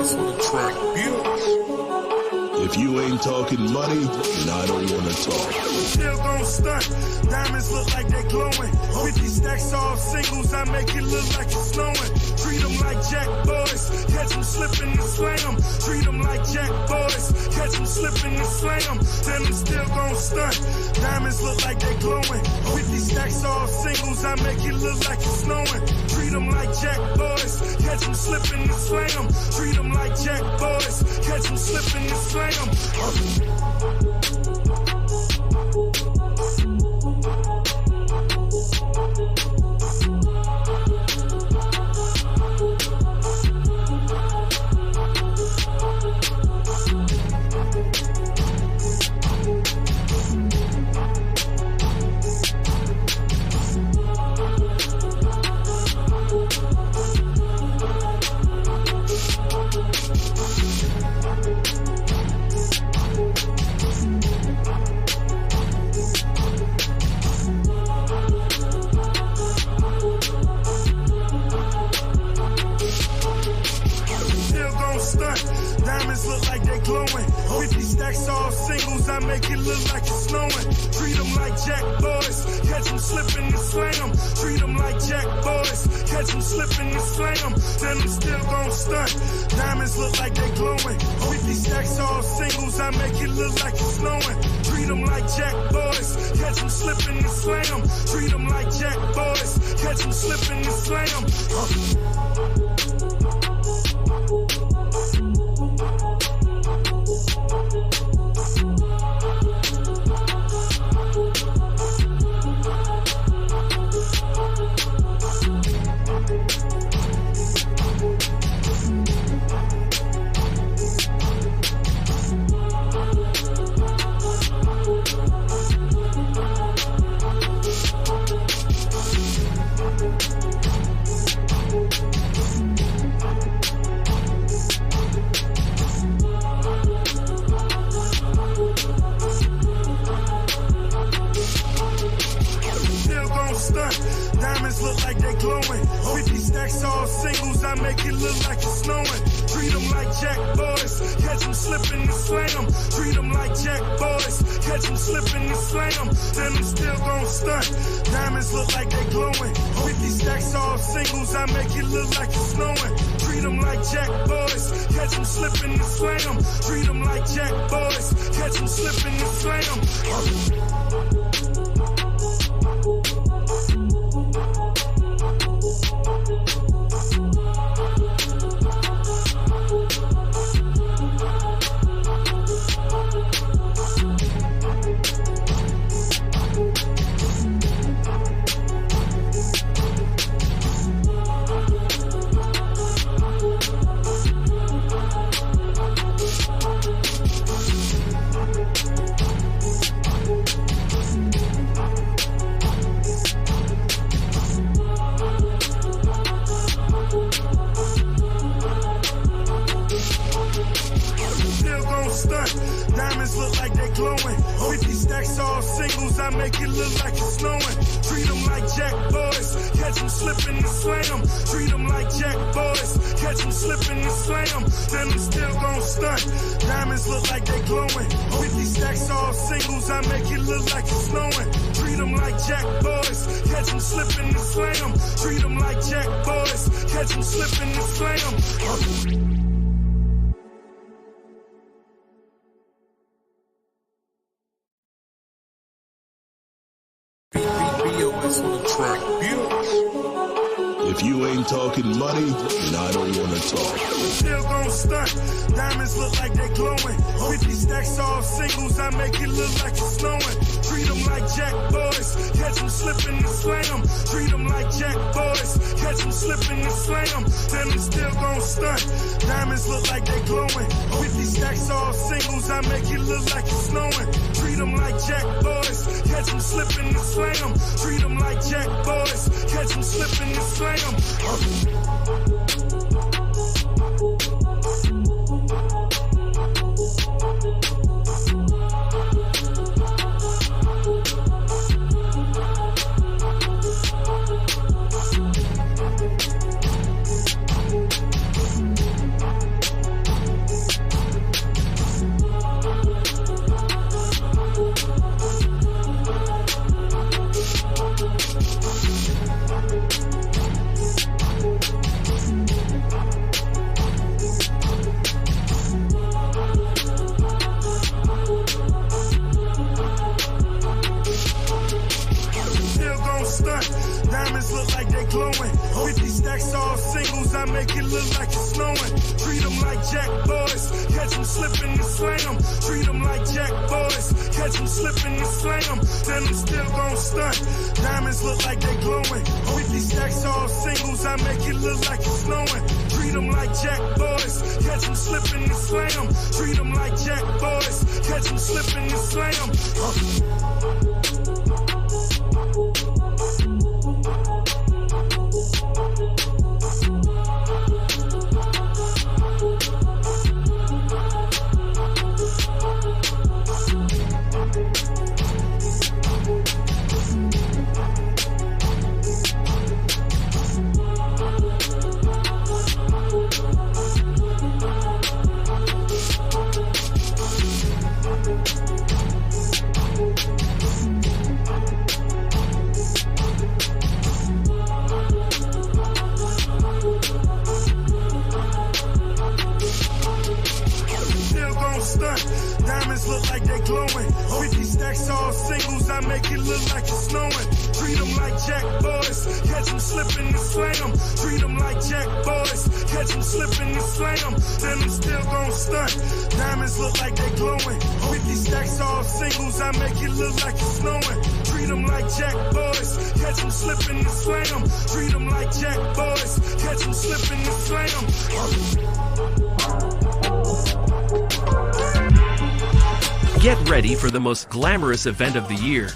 It's on the track. If you ain't talking money, then I don't wanna talk. Still gon' stunt. Diamonds look like they glowing. 50 stacks off singles, I make it look like it's snowing. Treat them like jack boys. Catch them slipping and slam them. Treat them like jack boys. Catch them slipping and slam them. Then them still gon' stunt. Diamonds look like they glowing. 50 stacks off singles, I make it look like it's snowing. Treat them like jack boys. Catch them slipping and slam them. Treat them like jack boys. Catch them slipping and slam them. Diamonds look like they glowing. 50 stacks off singles, I make it look like it's snowing. Treat them like jack boys. Catch them slipping and slam them. Treat them like jack boys. Catch them slipping and slam them. Then them still gon' stunt. Diamonds look like they glowing. 50 stacks off singles, I make it look like it's snowing. Treat them like jack boys. Catch them slipping and slam them. Treat them like jack boys. Catch them slipping and slam them. Diamonds look like they glowing. 50 stacks off singles, I make it look like it's snowing. Treat them like jack boys. Catch them slipping and slam them. Treat them like jack boys. Catch them slipping and slam them. Then them still gon' stunt. Diamonds look like they glowing. 50 stacks off singles, I make it look like it's snowing. Treat them like jack boys. Catch them slipping and slam them. Treat them like jack boys. Catch them slipping and slam them. Diamonds look like they glowing. 50 stacks off singles, I make it look like it's snowing. Treat them like jack boys. Catch them slipping and slam them. Treat them like jack boys. Catch them slipping and slam them. Then them still gon' stunt. Diamonds look like they glowing. 50 stacks off singles, I make it look like it's snowing. Treat them like jack boys. Catch them slipping and slam them. Treat them like jack boys. Catch them slipping and slam them. If you ain't talking money, then I don't wanna talk. Still gon' stunt. Diamonds look like they glowing. 50 stacks off singles, I make it look like it's snowing. Treat them like jack boys. Catch them slipping and slam them. Treat them like jack boys. Catch them slipping and slam them. Then them still gon' stunt. Diamonds look like they glowing. 50 stacks off singles, I make it look like it's snowing. Treat them like jack boys. Catch them slipping and slam them. Treat them like jack boys. Catch them slipping and slam them. look like it's snowing. Treat them like jack boys, catch them slipping and slam. Treat them like jack boys, catch them slipping and slam. Then I'm still gon' stunt. Diamonds look like they glowing. 50 stacks all singles, I make it look like it's snowing. Treat them like jack boys, catch them slipping and slam. Treat them like jack boys, catch them slipping and slam. Diamonds look like they glowing. 50 stacks all singles, I make it look like it's snowing. Treat them like jack boys, catch them slipping and slam. Treat them like jack boys, catch them slipping and slam. Then I'm still gon' stunt. Diamonds look like they glowing. 50 stacks all singles, I make it look like it's snowing. Treat them like jack boys, catch them slipping and slam. Treat them like jack boys, catch them slipping and slam. Get ready for the most glamorous event of the year,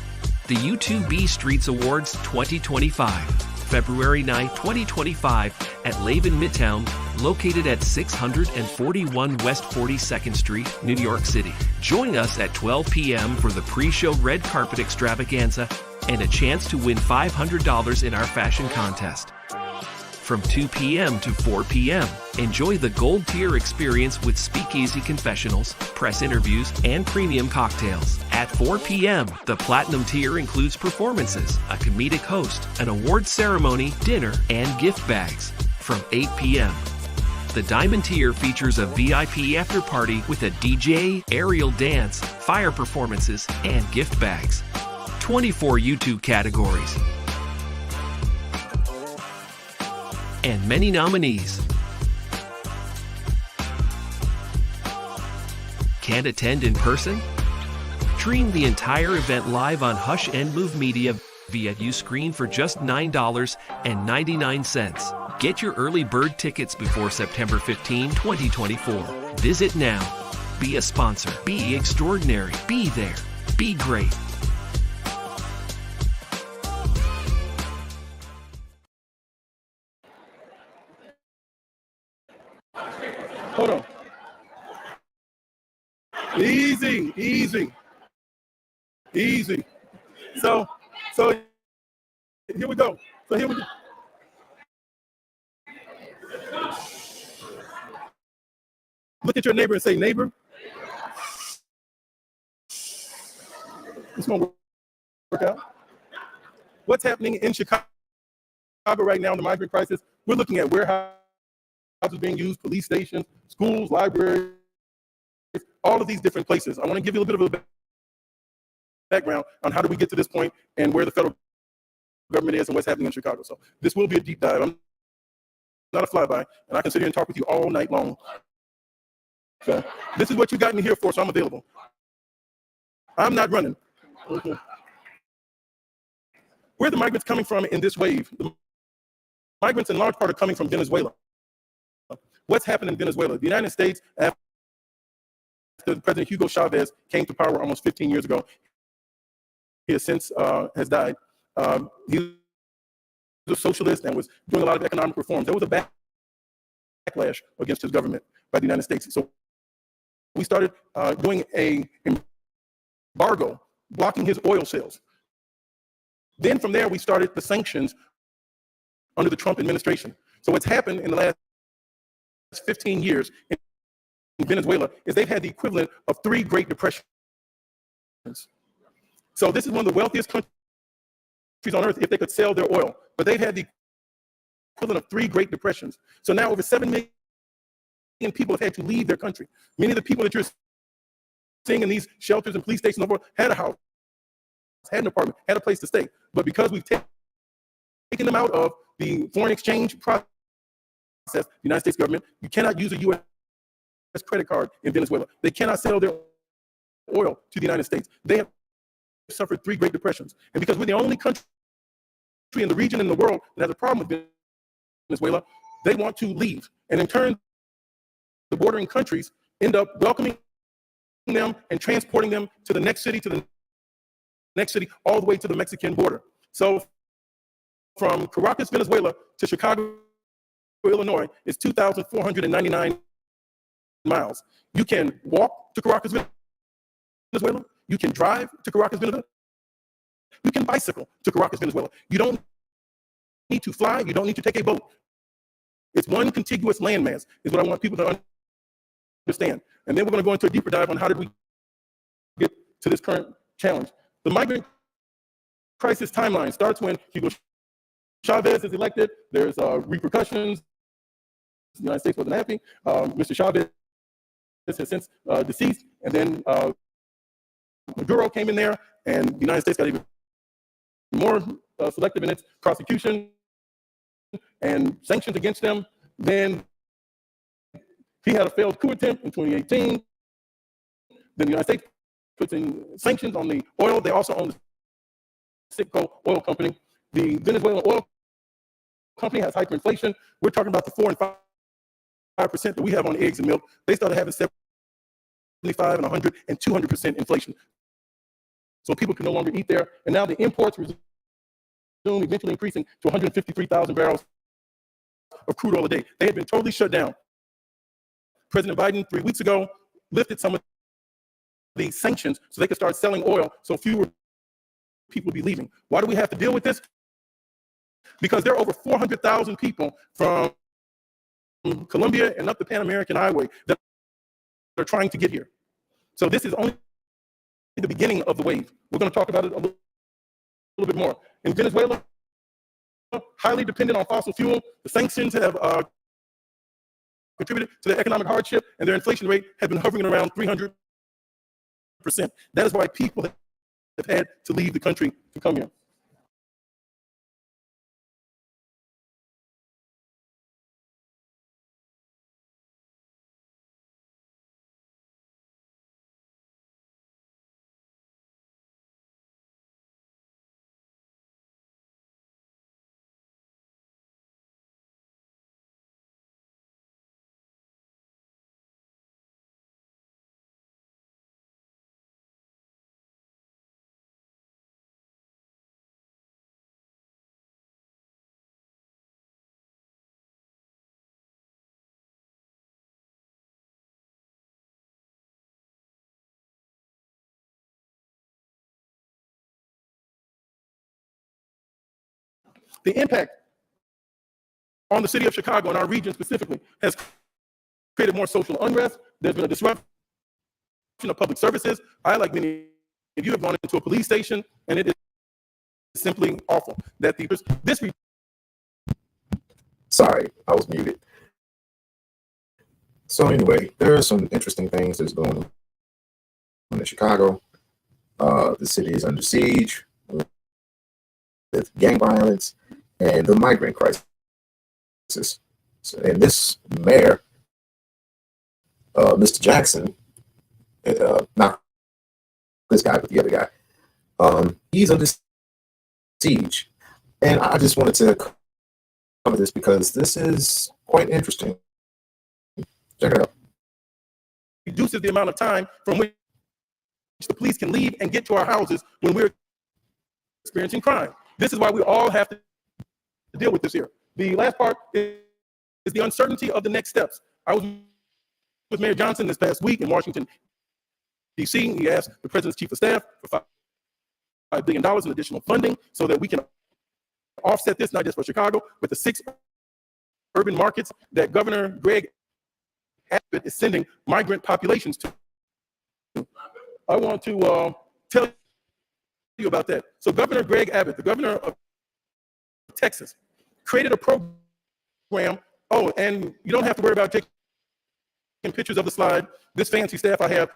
the U2B Streets Awards 2025, February 9, 2025 at Laven Midtown, located at 641 West 42nd Street, New York City. Join us at 12 p.m. for the pre-show red carpet extravaganza and a chance to win $500 in our fashion contest. From 2 p.m. to 4 p.m., enjoy the gold tier experience with speakeasy confessionals, press interviews, and premium cocktails. At 4 p.m., the platinum tier includes performances, a comedic host, an award ceremony, dinner, and gift bags. From 8 p.m., the diamond tier features a VIP after party with a DJ, aerial dance, fire performances, and gift bags. 24 YouTube categories, and many nominees. Can't attend in person? Stream the entire event live on Hush and Move Media via Uscreen for just $9.99. Get your early bird tickets before September 15, 2024. Visit now. Be a sponsor. Be extraordinary. Be there. Be great. Hold on. Easy, easy, easy. So here we go. So here we go. Look at your neighbor and say, neighbor, it's gonna work out. What's happening in Chicago right now in the migrant crisis? We're looking at warehouses being used, police stations, schools, libraries, all of these different places. I want to give you a little bit of a background on how did we get to this point and where the federal government is and what's happening in Chicago. So this will be a deep dive. I'm not a flyby, and I can sit here and talk with you all night long. So this is what you got me here for, so I'm available. I'm not running. Okay. Where are the migrants coming from in this wave? The migrants in large part are coming from Venezuela. What's happened in Venezuela? The United States, after President Hugo Chavez came to power almost 15 years ago, he has since has died. He was a socialist and was doing a lot of economic reforms. There was a backlash against his government by the United States. So we started doing an embargo, blocking his oil sales. Then from there, we started the sanctions under the Trump administration. So what's happened in the last 15 years in Venezuela is they've had the equivalent of 3 Great Depressions. So this is one of the wealthiest countries on earth if they could sell their oil, but they've had the equivalent of 3 Great Depressions. So now over 7 million people have had to leave their country. Many of the people that you're seeing in these shelters and police stations had a house, had an apartment, had a place to stay. But because we've taken them out of the foreign exchange process, the United States government. You cannot use a U.S. credit card in Venezuela. They cannot sell their oil to the United States. They have suffered 3 Great Depressions. And because we're the only country in the region in the world that has a problem with Venezuela, they want to leave. And in turn, the bordering countries end up welcoming them and transporting them to the next city, all the way to the Mexican border. So from Caracas, Venezuela to Chicago, Illinois is 2,499 miles. You can walk to Caracas, Venezuela. You can drive to Caracas, Venezuela. You can bicycle to Caracas, Venezuela. You don't need to fly. You don't need to take a boat. It's one contiguous landmass is what I want people to understand. And then we're going to go into a deeper dive on how did we get to this current challenge. The migrant crisis timeline starts when Hugo Chavez is elected. There's repercussions. The United States wasn't happy. Mr. Chavez has since deceased. And then Maduro came in there, and the United States got even more selective in its prosecution and sanctions against them. Then he had a failed coup attempt in 2018. Then the United States puts in sanctions on the oil. They also own the Citgo oil company. The Venezuelan oil company has hyperinflation. We're talking about the 4 and 5% that we have on eggs and milk. They started having 75 and 100 and 200% inflation. So people can no longer eat there. And now the imports resume, eventually increasing to 153,000 barrels of crude oil a day. They had been totally shut down. President Biden 3 weeks ago lifted some of the sanctions so they could start selling oil so fewer people would be leaving. Why do we have to deal with this? Because there are over 400,000 people from Colombia and up the Pan American Highway that are trying to get here. So this is only the beginning of the wave. We're going to talk about it a little bit more. In Venezuela, highly dependent on fossil fuel, the sanctions have contributed to their economic hardship, and their inflation rate has been hovering around 300%. That is why people have had to leave the country to come here. The impact on the city of Chicago and our region specifically has created more social unrest. There's been a disruption of public services. I, like many of you, have gone into a police station, and it is simply awful. That Sorry, I was muted. So anyway, there are some interesting things that's going on in Chicago. The city is under siege with gang violence and the migrant crisis. So, and this mayor, Mr. Jackson, not this guy, but the other guy, he's under siege. And I just wanted to cover this because this is quite interesting. Check it out. Reduces the amount of time from which the police can leave and get to our houses when we're experiencing crime. This is why we all have to deal with this here. The last part is the uncertainty of the next steps. I was with Mayor Johnson this past week in Washington, D.C. He asked the president's chief of staff for $5 billion in additional funding so that we can offset this, not just for Chicago, but the 6 urban markets that Governor Greg Abbott is sending migrant populations to. I want to tell you about that. So Governor Greg Abbott, the governor of Texas, created a program. Oh, and you don't have to worry about taking pictures of the slide. This fancy staff I have,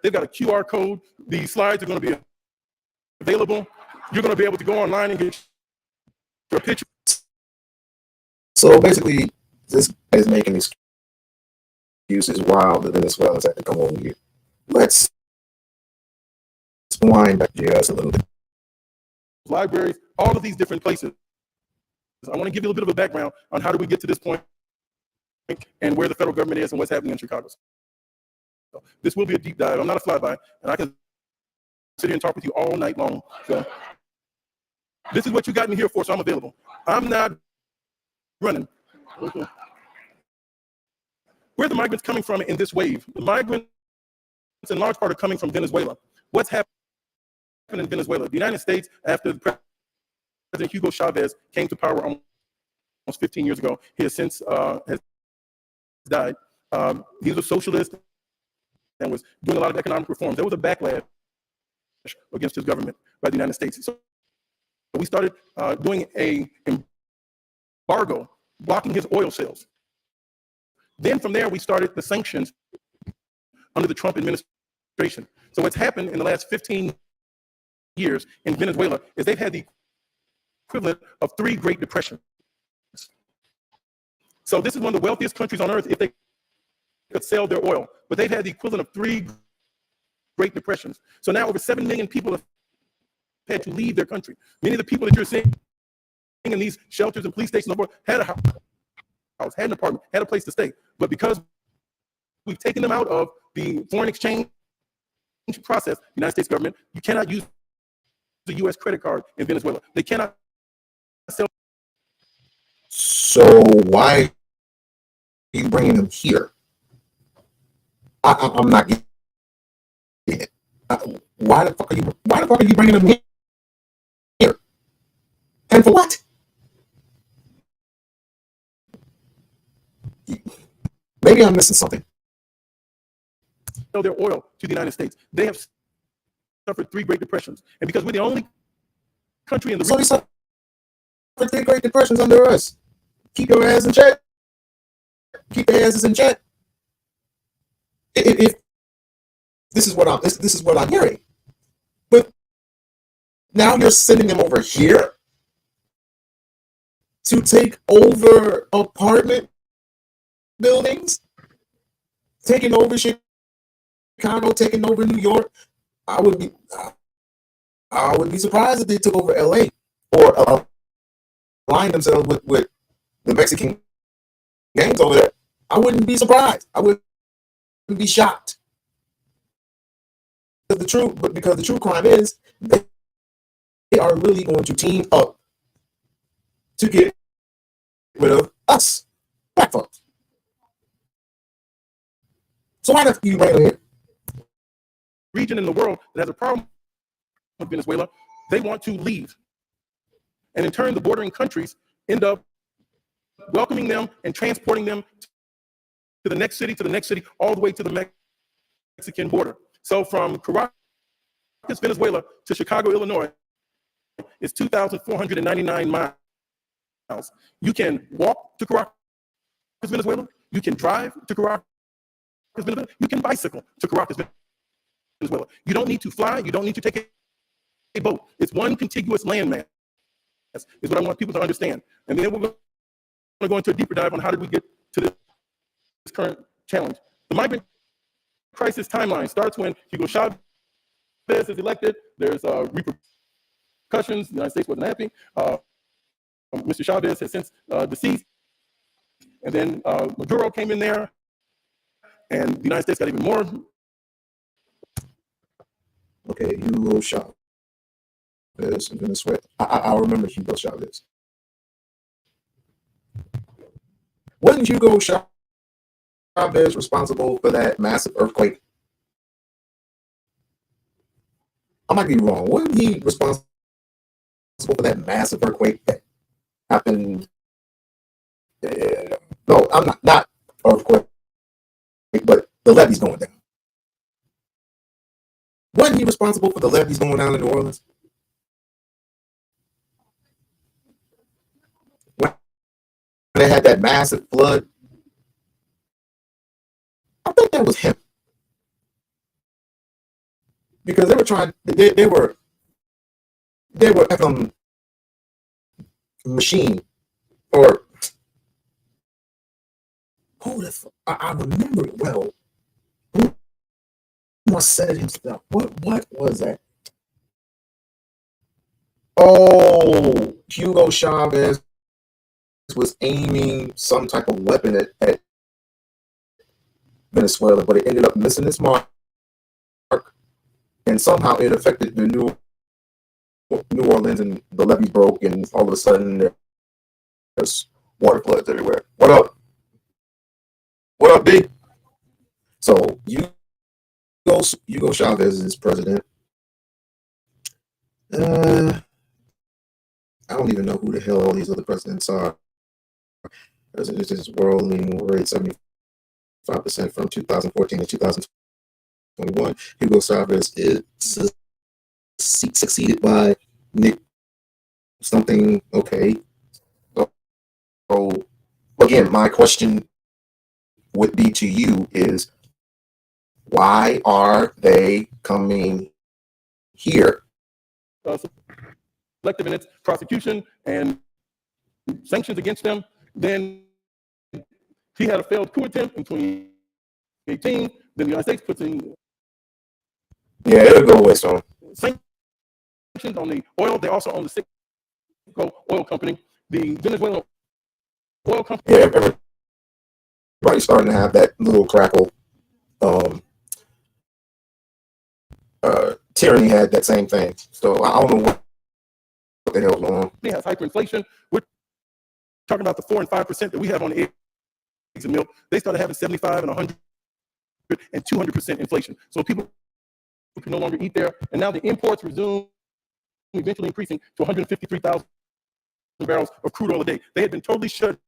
they've got a QR code. These slides are going to be available. You're going to be able to go online and get your picture. So basically, this is making excuses while the Venezuelans have to come over here. Let's wind back just a little bit. Libraries, all of these different places. I want to give you a little bit of a background on how do we get to this point and where the federal government is and what's happening in Chicago. So this will be a deep dive. I'm not a flyby, and I can sit here and talk with you all night long. So this is what you got me here for, so I'm available. I'm not running. Okay. Where are the migrants coming from in this wave? The migrants, in large part, are coming from Venezuela. What's happened in Venezuela? The United States, after President Hugo Chavez came to power almost 15 years ago, he has since has died. He was a socialist and was doing a lot of economic reforms. There was a backlash against his government by the United States. So we started doing an embargo, blocking his oil sales. Then from there, we started the sanctions under the Trump administration. So what's happened in the last 15 years in Venezuela is they've had the equivalent of 3 Great Depressions. So this is one of the wealthiest countries on earth if they could sell their oil, but they've had the equivalent of 3 Great Depressions. So now over 7 million people have had to leave their country. Many of the people that you're seeing in these shelters and police stations had a house, had an apartment, had a place to stay. But because we've taken them out of the foreign exchange process, the United States government, you cannot use the U.S. credit card in Venezuela. They cannot sell. So why are you bringing them here? I'm not getting it. Why the fuck are you bringing them here? And for what? Maybe I'm missing something. Sell their oil to the United States. They have suffered 3 Great Depressions, and because we're the only country in the region. So for 3 Great Depressions under us. Keep your ass in check. Keep your asses in check. If this is what I'm hearing, but now you're sending them over here to take over apartment buildings, taking over Chicago, taking over New York. I would be surprised if they took over LA or aligned themselves with the Mexican gangs over there. I wouldn't be surprised. I wouldn't be shocked. Because the true crime is they are really going to team up to get rid of us, black folks. So why the you bring them here? Region in the world that has a problem with Venezuela, they want to leave. And in turn, the bordering countries end up welcoming them and transporting them to the next city, all the way to the Mexican border. So from Caracas, Venezuela to Chicago, Illinois, is 2,499 miles. You can walk to Caracas, Venezuela. You can drive to Caracas, Venezuela. You can bicycle to Caracas, Venezuela. You don't need to fly. You don't need to take a boat. It's one contiguous landmass, is what I want people to understand. And then we're going to go into a deeper dive on how did we get to this current challenge. The migrant crisis timeline starts when Hugo Chavez is elected. There's repercussions. The United States wasn't happy. Mr. Chavez has since deceased. And then Maduro came in there, and the United States got even more. Okay, Hugo Chavez in Venezuela. I remember Hugo Chavez. Wasn't Hugo Chavez responsible for that massive earthquake? I might be wrong. Wasn't he responsible for that massive earthquake that happened? No, I'm not earthquake, but the levees going down. Wasn't he responsible for the levees going down in New Orleans? When they had that massive flood, I think that was him. Because they were trying, they were machine or I remember it well. Who must said it himself? What was that? Oh, Hugo Chavez was aiming some type of weapon at Venezuela, but it ended up missing its mark, and somehow it affected the New Orleans, and the levees broke, and all of a sudden there's water floods everywhere. What up? What up, B? So Hugo Chavez is president. I don't even know who the hell all these other presidents are. This is world leading rate 75% from 2014 to 2021. Hugo Chavez is succeeded by Nick something. Okay. So again, my question would be to you is, why are they coming here? Selective in its prosecution and sanctions against them. Then he had a failed coup attempt in 2018. Then the United States puts in it'll go away soon. Sanctions on the oil. They also own the Citgo oil company, the Venezuelan oil company. Yeah, everybody's starting to have that little crackle. Tyranny had that same thing. So I don't know what the hell's going on. It has hyperinflation. We're talking about the 4 and 5% that we have on the eggs and milk. They started having 75 and 100 and 200% inflation. So people can no longer eat there. And now the imports resume, eventually increasing to 153,000 barrels of crude oil a day. They had been totally shut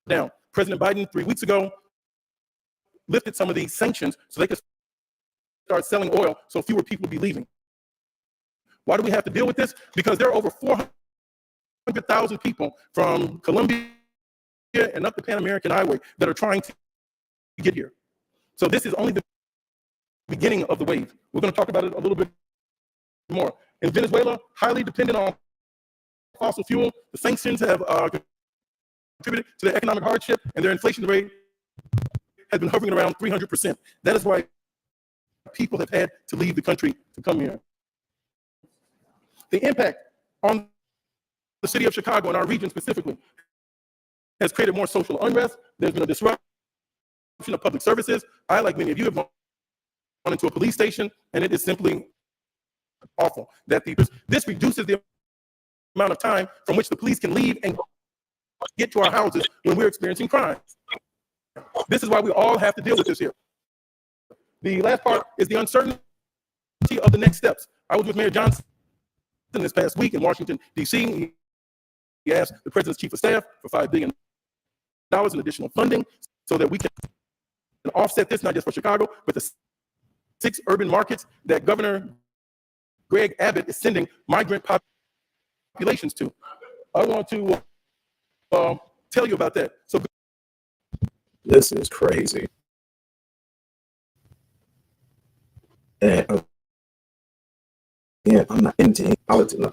down. President Biden 3 weeks ago lifted some of these sanctions so they could start selling oil so fewer people would be leaving. Why do we have to deal with this? Because there are over 400,000 people from Colombia and up the Pan American Highway that are trying to get here. So this is only the beginning of the wave. We're going to talk about it a little bit more. In Venezuela, highly dependent on fossil fuel, the sanctions have contributed to their economic hardship, and their inflation rate has been hovering around 300%. That is why people have had to leave the country to come here. The impact on the city of Chicago and our region specifically has created more social unrest. There's been a disruption of public services. I, like many of you, have gone into a police station, and it is simply awful. This reduces the amount of time from which the police can leave and get to our houses when we're experiencing crime. This is why we all have to deal with this here. The last part is the uncertainty of the next steps. I was with Mayor Johnson this past week in Washington, D.C. He asked the president's chief of staff for $5 billion in additional funding so that we can offset this, not just for Chicago, but the 6 urban markets that Governor Greg Abbott is sending migrant populations to. I want to tell you about that. So this is crazy. And I'm not into politics.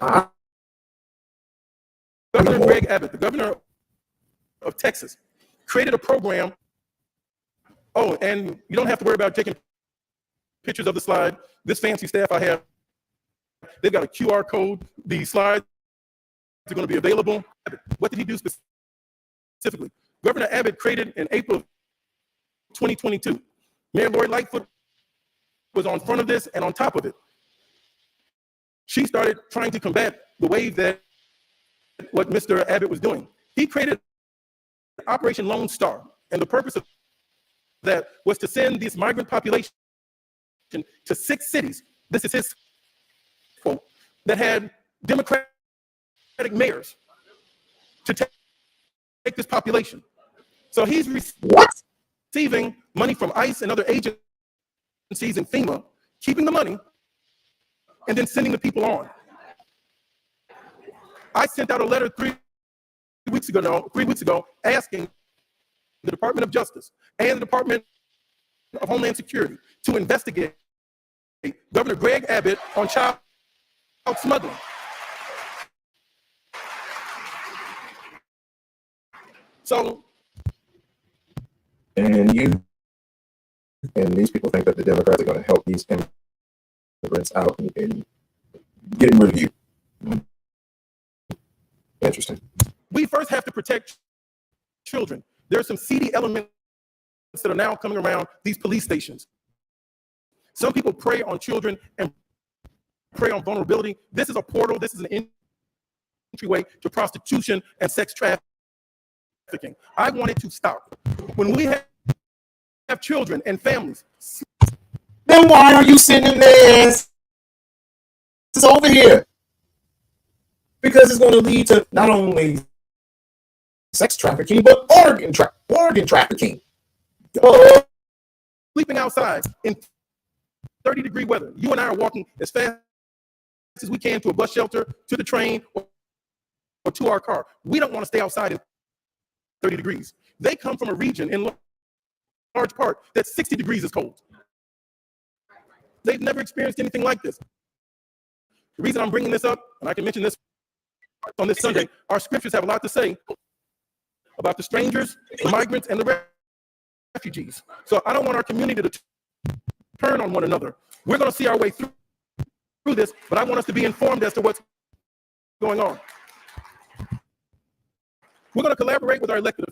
Governor Greg Abbott, the governor of Texas, created a program. Oh, and you don't have to worry about taking pictures of the slide. This fancy staff I have, they've got a QR code. The slides are going to be available. What did he do specifically? Governor Abbott created in April 2022. Mayor Lori Lightfoot was on front of this and on top of it. She started trying to combat the wave that what Mr. Abbott was doing. He created Operation Lone Star, and the purpose of that was to send this migrant population to 6 cities. This is his quote, that had Democratic mayors to take this population. So he's receiving money from ICE and other agencies in FEMA, keeping the money, and then sending the people on. I sent out a letter 3 weeks ago, asking the Department of Justice and the Department of Homeland Security to investigate Governor Greg Abbott on child smuggling. So And these people think that the Democrats are going to help these immigrants out and getting rid of you. Interesting. We first have to protect children. There are some seedy elements that are now coming around these police stations. Some people prey on children and prey on vulnerability. This is a portal. This is an entryway to prostitution and sex trafficking. I want it to stop. When we have children and families, then why are you sending their asses over here? Because it's going to lead to not only sex trafficking, but organ trafficking. Sleeping outside in 30-degree weather. You and I are walking as fast as we can to a bus shelter, to the train, or to our car. We don't want to stay outside in 30 degrees. They come from a region in large part that 60 degrees is cold. They've never experienced anything like this. The reason I'm bringing this up, and I can mention this on this Sunday, our scriptures have a lot to say about the strangers, the migrants, and the refugees. So I don't want our community to turn on one another. We're going to see our way through this, but I want us to be informed as to what's going on. We're going to collaborate with our elected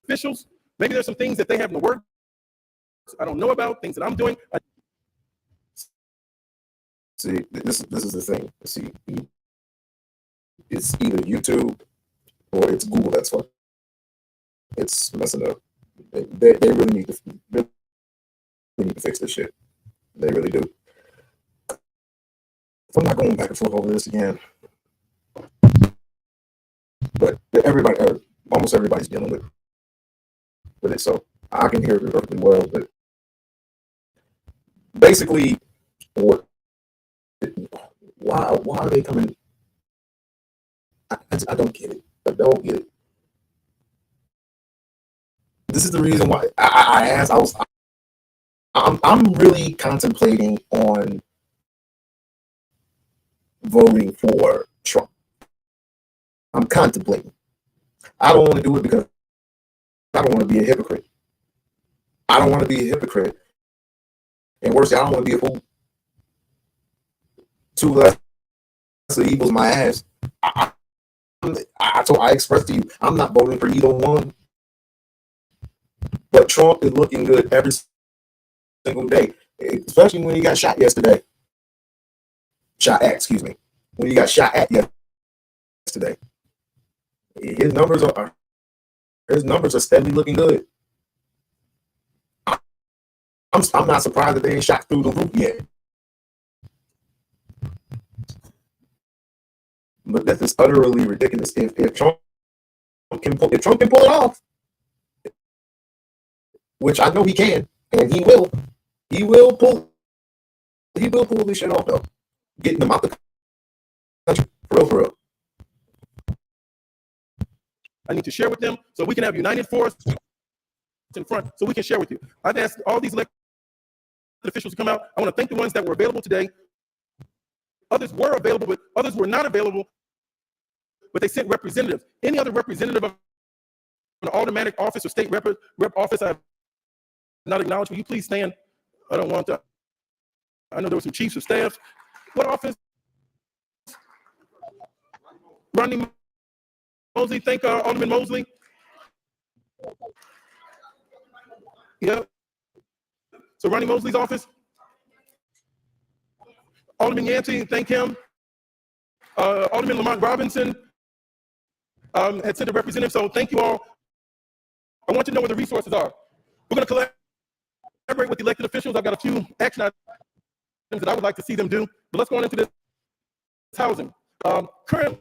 officials. Maybe there's some things that they have in the works I don't know about, things that I'm doing. See, this is the thing. See, it's either YouTube or it's Google that's fucking. It's messing up. They really need to fix this shit. They really do. I'm not going back and forth over this again. But almost everybody's dealing with it, so I can hear it perfectly well. But basically, why are they coming? I don't get it. I don't get it. This is the reason why I asked. I'm really contemplating on voting for Trump. I'm contemplating. I don't want to do it because I don't want to be a hypocrite. I don't want to be a hypocrite. And worse, I don't want to be a fool. Two lesser evils, my ass. I expressed to you, I'm not voting for either one. But Trump is looking good every single day, especially when he got shot yesterday. When he got shot at yesterday. His numbers are steadily looking good. I'm not surprised that they ain't shot through the roof yet. But that is utterly ridiculous. If Trump can pull it off, which I know he can, and he will pull this shit off though. Getting them out the country. For real. I need to share with them so we can have united force in front so we can share with you. I've asked all these elected officials to come out. I want to thank the ones that were available today. Others were available, but others were not available, but they sent representatives. Any other representative of an automatic office or state rep office I have not acknowledged. Will you please stand? I don't want to. I know there were some chiefs of staff. What office? Rodney Mosley. Thank Alderman Mosley. Yeah. So Ronnie Mosley's office. Alderman Yancey, thank him. Alderman Lamont Robinson had sent a representative, so thank you all. I want you to know where the resources are. We're going to collaborate with the elected officials. I've got a few action items that I would like to see them do, but let's go on into this housing. Currently,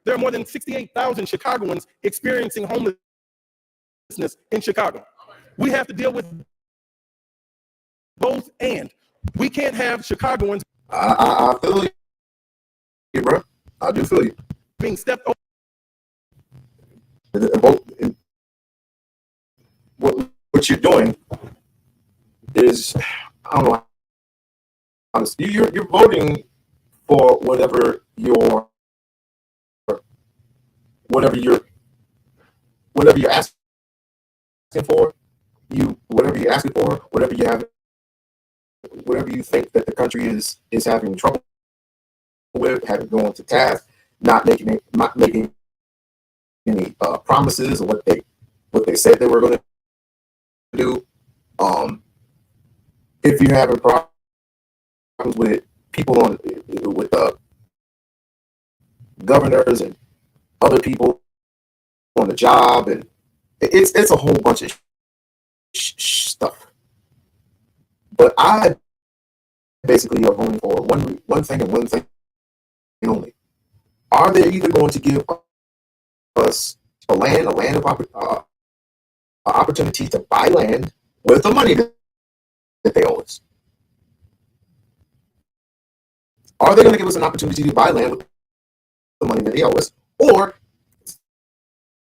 there are more than 68,000 Chicagoans experiencing homelessness in Chicago. We have to deal with both and. We can't have Chicagoans. I feel you, bro. I do feel you. Being stepped over. What you're doing is, I don't know. Honestly, you're voting for whatever you're asking for, whatever you're asking for, whatever you think that the country is having trouble with, having going to task, not making any promises of what they said they were going to do. If you're having problems with people with governors and other people on the job, and it's a whole bunch of stuff. But I basically are voting for one thing and one thing only. Are they either going to give us a land of opportunity to buy land with the money that they owe us? Are they going to give us an opportunity to buy land with the money that they owe us? Or,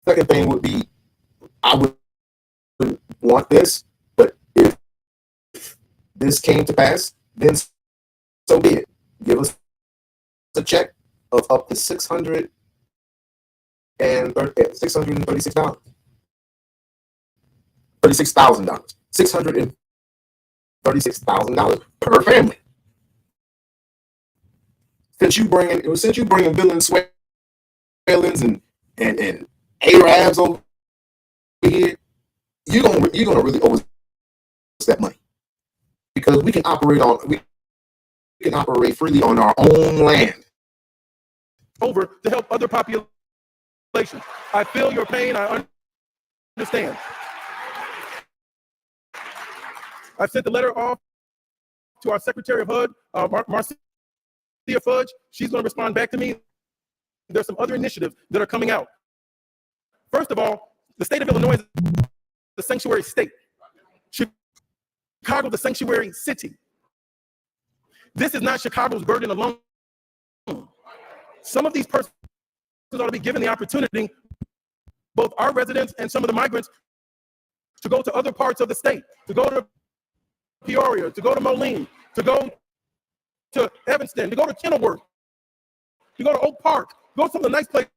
second thing would be, I would want this, but if this came to pass, then so be it. Give us a check of up to $636 $36,000 per family. Since you bring in Venezuelans and Arabs over here, you're gonna really owe us that money, because we can operate freely on our own land. Over to help other populations. I feel your pain. I understand. I sent the letter off to our Secretary of HUD, Marcia Fudge. She's going to respond back to me. There's some other initiatives that are coming out. First of all, the state of Illinois is the sanctuary state. Chicago, the sanctuary city. This is not Chicago's burden alone. Some of these persons ought to be given the opportunity, both our residents and some of the migrants, to go to other parts of the state, to go to Peoria, to go to Moline, to go to Evanston, to go to Kenilworth, to go to Oak Park, go to some of the nice places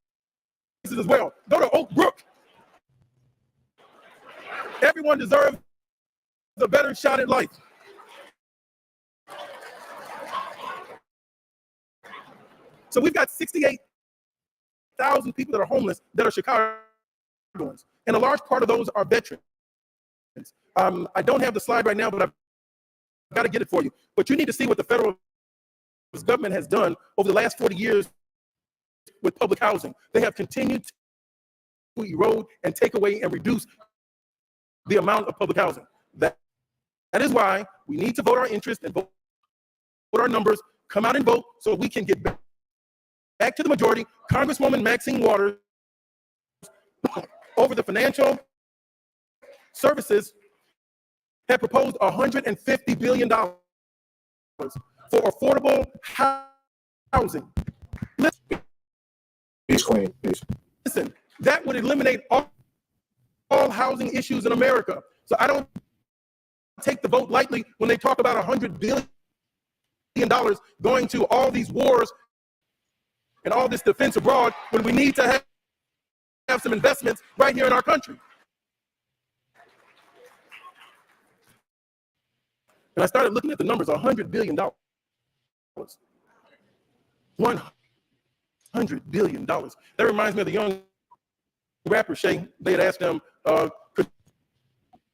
as well. Go to Oak Brook. Everyone deserves a better shot at life. So we've got 68,000 people that are homeless that are Chicagoans, and a large part of those are veterans. I don't have the slide right now, but I've got to get it for you. But you need to see what the federal government has done over the last 40 years with public housing. They have continued to erode and take away and reduce the amount of public housing. That is why we need to vote our interest and vote our numbers, come out and vote so we can get back to the majority. Congresswoman Maxine Waters, over the financial services, had proposed $150 billion for affordable housing. Listen, that would eliminate all housing issues in America. So I don't take the vote lightly when they talk about $100 billion going to all these wars and all this defense abroad, when we need to have some investments right here in our country. And I started looking at the numbers, $100 billion. $100 billion. That reminds me of the young rapper Shay. They had asked him, could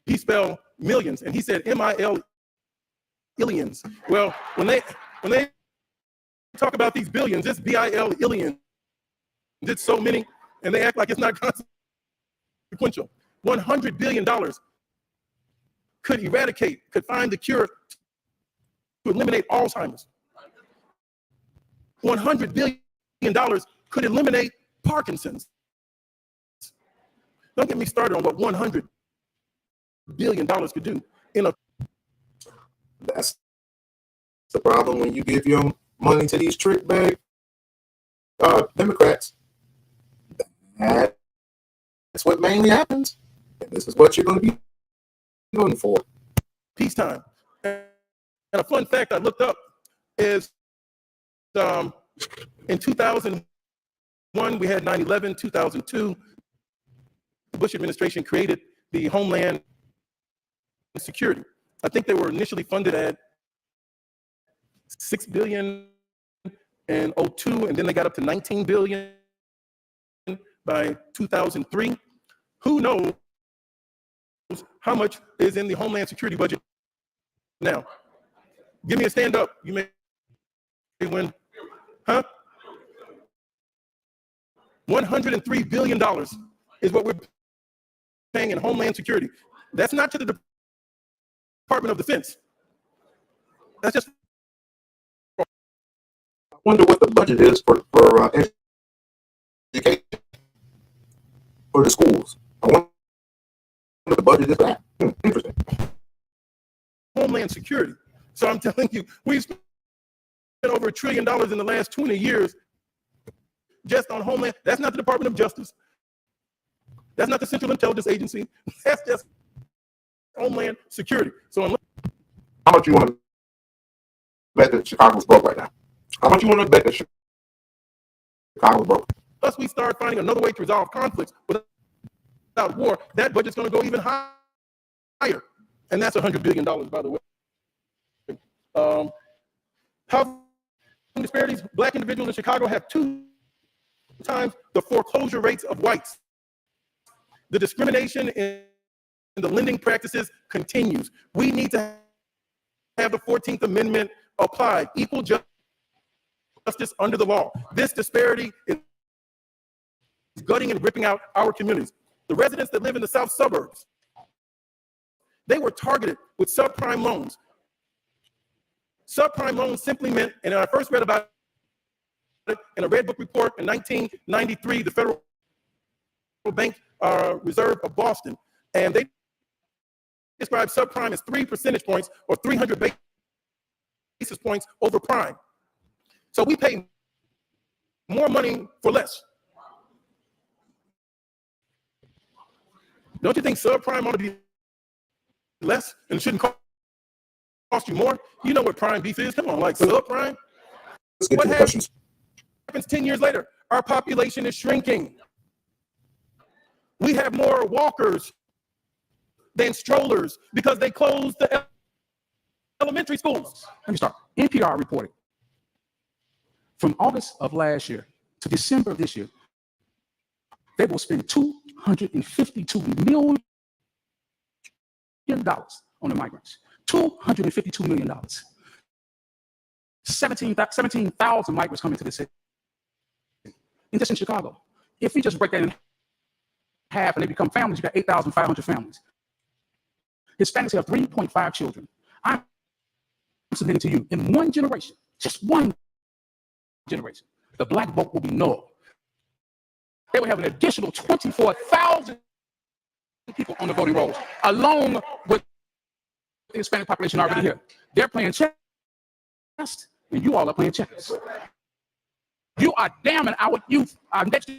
he spell millions? And he said M-I-L illions. Well, when they talk about these billions, it's B-I-L illions. It's so many, and they act like it's not consequential. $100 billion could find the cure to eliminate Alzheimer's. $100 billion could eliminate Parkinson's. Don't get me started on what $100 billion could do. That's the problem when you give your money to these trick bag Democrats. That's what mainly happens. And this is what you're going to be voting for. Peacetime. And a fun fact I looked up is in 2001, we had 9/11. 2002, the Bush administration created the Homeland Security. I think they were initially funded at $6 billion in 2002, and then they got up to $19 billion by 2003. Who knows how much is in the Homeland Security budget now? Give me a stand up. You may win. Huh? $103 billion is what we're paying in Homeland Security. That's not to the Department of Defense. That's just. I wonder what the budget is for education, for the schools. I wonder what the budget is for that. Interesting. Homeland Security. So I'm telling you, we've spent over $1 trillion in the last 20 years just on Homeland. That's not the Department of Justice. That's not the Central Intelligence Agency. That's just Homeland Security. So how much you want to bet that Chicago's broke right now? How much you want to bet that Chicago's broke? Plus, we start finding another way to resolve conflicts without war. That budget's going to go even higher, and that's $100 billion, by the way. Housing disparities: Black individuals in Chicago have 2 times the foreclosure rates of whites. The discrimination in the lending practices continues. We need to have the 14th Amendment applied, equal justice under the law. This disparity is gutting and ripping out our communities. The residents that live in the south suburbs, they were targeted with subprime loans. Subprime loans simply meant, and I first read about it in a Red Book report in 1993, the Federal Bank Reserve of Boston, and they described subprime as 3 percentage points or 300 basis points over prime. So we pay more money for less. Don't you think subprime ought to be less and shouldn't cost you more? You know what prime beef is? Come on, like subprime. Let's get What to the questions. happens 10 years later? Our population is shrinking. We have more walkers than strollers because they closed the elementary schools. Let me start. NPR reported from August of last year to December of this year, they will spend $252 million on the migrants. $252 million. 17,000 migrants coming to the city. And just in Chicago, if we just break that in half and they become families, you got 8,500 families. Hispanics have 3.5 children. I'm submitting to you, in one generation, just one generation, the black vote will be null. They will have an additional 24,000 people on the voting rolls, along with the Hispanic population already here. They're playing chess, and you all are playing checkers. You are damning our youth, our next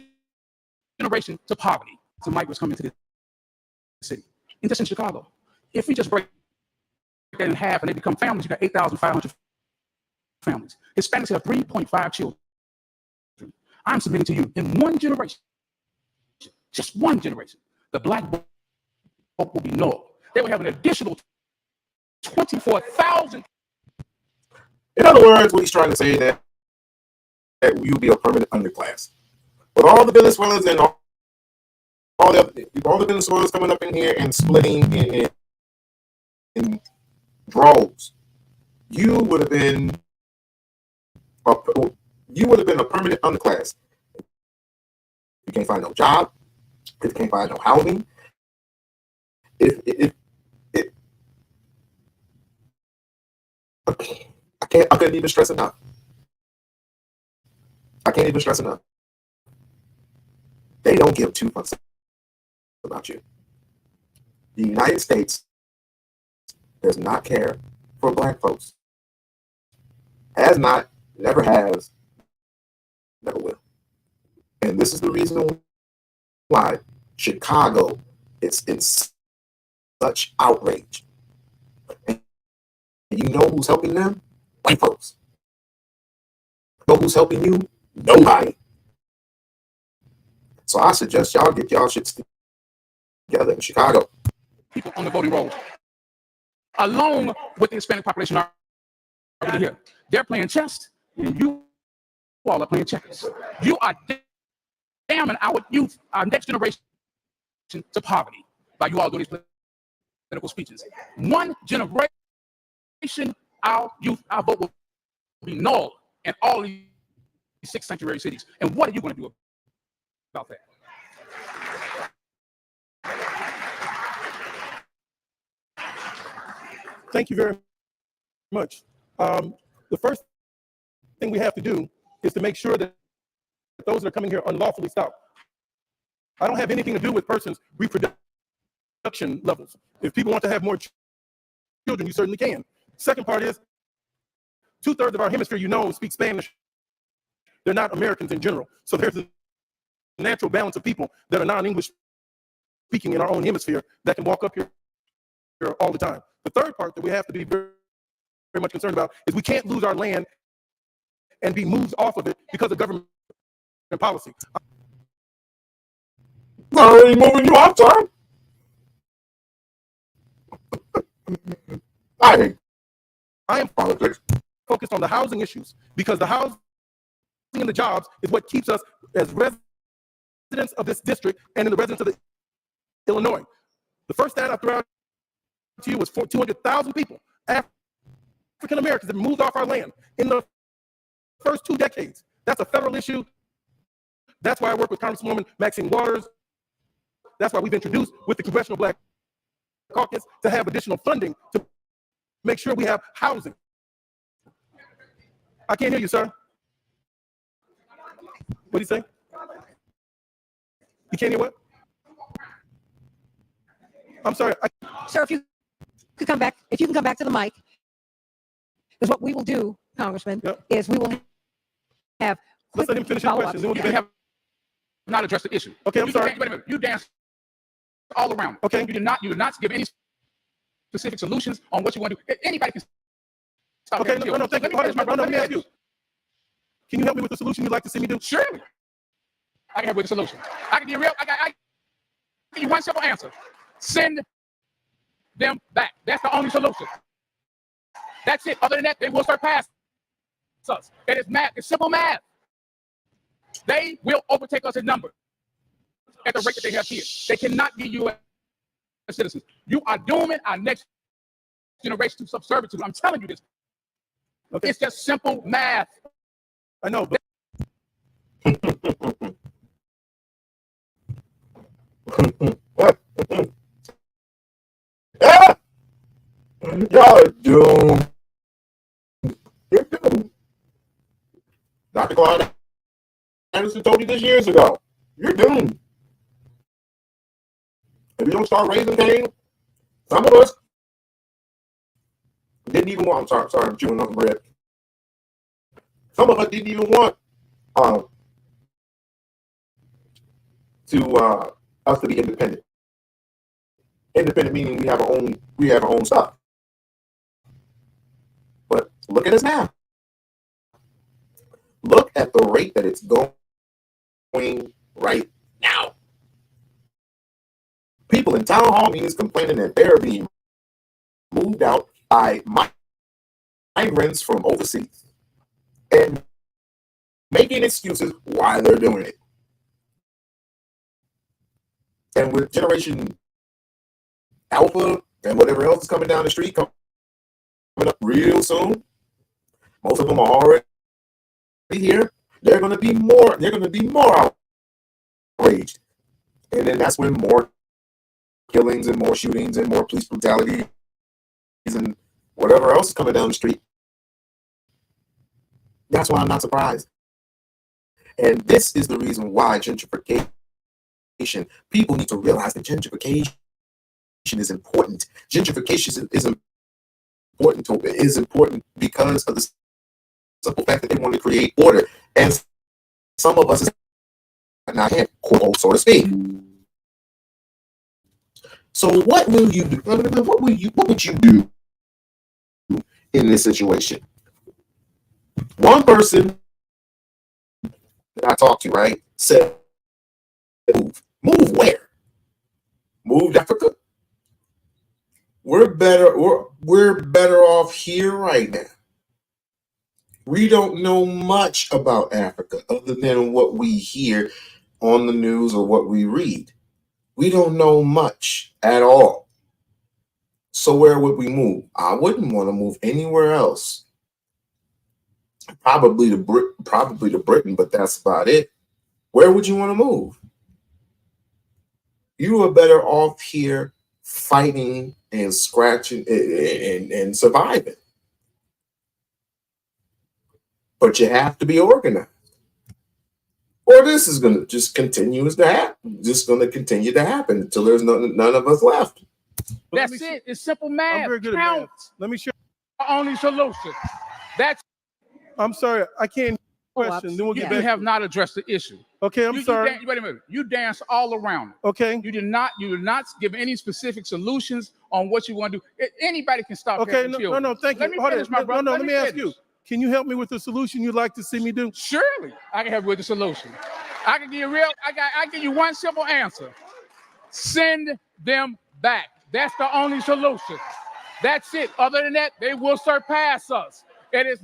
generation, to poverty. Some migrants coming to the city. And just in Chicago, if we just break that in half and they become families, you got 8,500 families. Hispanics have 3.5 children. I'm submitting to you, in one generation, just one generation, the black vote will be null. They will have an additional 24,000. In other words, what he's trying to say is that you'll be a permanent underclass. With all the Venezuelans and all the Venezuelans coming up in here and splitting in droves, you would have been a permanent underclass. You can't find no job. You can't find no housing. I couldn't even stress enough. I can't even stress enough. They don't give 2 fucks about you. The United States does not care for black folks. Has not, never has, never will. And this is the reason why Chicago is in such outrage. And you know who's helping them? White folks. You know who's helping you? Nobody. So I suggest y'all get y'all shit together in Chicago. People on the voting rolls, along with the Hispanic population already here. They're playing chess, and you all are playing checkers. You are damning our youth, our next generation, to poverty by you all doing these political speeches. One generation, our youth, our vote will be null in all these 6 sanctuary cities. And what are you going to do about that? Thank you very much. The first thing we have to do is to make sure that those that are coming here unlawfully stop. I don't have anything to do with persons' reproduction levels. If people want to have more children, you certainly can. Second part is 2/3 of our hemisphere, speak Spanish. They're not Americans in general. So there's a natural balance of people that are non-English speaking in our own hemisphere that can walk up here all the time. The third part that we have to be very, very much concerned about is we can't lose our land and be moved off of it because of government policy. I'm already moving you off, sir. I am focused on the housing issues because the housing and the jobs is what keeps us as residents of this district and in the residents of Illinois. The first stat I threw out to you was 200,000 people, African Americans, that moved off our land in the first 2 decades. That's a federal issue. That's why I work with Congresswoman Maxine Waters. That's why we've introduced with the Congressional Black Caucus to have additional funding to make sure we have housing. I can't hear you, sir. What do you say? You can't hear what? I'm sorry. Sir, if you can come back to the mic, because what we will do, Congressman, is we will have. Let's let him finish his questions. You have not addressed the issue. Okay, I'm sorry. Wait a minute. You dance all around. Okay. You did not give any specific solutions on what you want to do. Anybody can stop. Okay, no, thank you. Let me ask you. Can you help me with the solution you'd like to see me do? Sure. I can help with the solution. I can be real. I give you one simple answer. Send them back. That's the only solution. That's it. Other than that, they will surpass us. It is math. It's simple math. They will overtake us in numbers at the rate that they have here. They cannot be U.S. citizens. You are dooming our next generation to subservitude. I'm telling you this. Okay. It's just simple math. I know, but y'all are doomed. You're doomed. Dr. Clyde Anderson told you this years ago. You're doomed. If you don't start raising Cain, some of us didn't even want. I'm sorry, I'm chewing on bread. Some of us didn't even want us to be independent. Independent meaning we have our own stuff. But look at us now. Look at the rate that it's going right now. People in town hall meetings complaining that they're being moved out by migrants from overseas and making excuses why they're doing it. And with Generation Alpha and whatever else is coming down the street, coming up real soon, most of them are already here. They're going to be more outraged. And then that's when more killings and more shootings and more police brutality and whatever else is coming down the street. That's why I'm not surprised. And this is the reason why gentrification, people need to realize that gentrification is important. Gentrification is important because of the simple fact that they want to create order. And some of us is not here, quote, so to speak. So what will you do? What would you do in this situation? One person that I talked to, right, said, move where? Moved to Africa? We're better off here right now. We don't know much about Africa other than what we hear on the news or what we read. We don't know much at all. So where would we move? I wouldn't want to move anywhere else. Probably to Britain, but that's about it. Where would you want to move? You are better off here fighting and scratching and surviving. But you have to be organized. Or this is going to just continue to happen. Just going to continue to happen until there's none of us left. That's it. It's simple math. I'm very good at math. Let me share. The only solution. That's. I'm sorry, I can't question. Then we'll get back. You have not addressed the issue. Okay, I'm sorry. Wait a minute. You dance all around it. Okay. You did not give any specific solutions on what you want to do. Anybody can stop. Okay, no, thank you. Let me finish, my brother. No, let me ask you. Can you help me with the solution you'd like to see me do? Surely, I can help you with the solution. I can give you I give you one simple answer. Send them back. That's the only solution. That's it. Other than that, they will surpass us. It is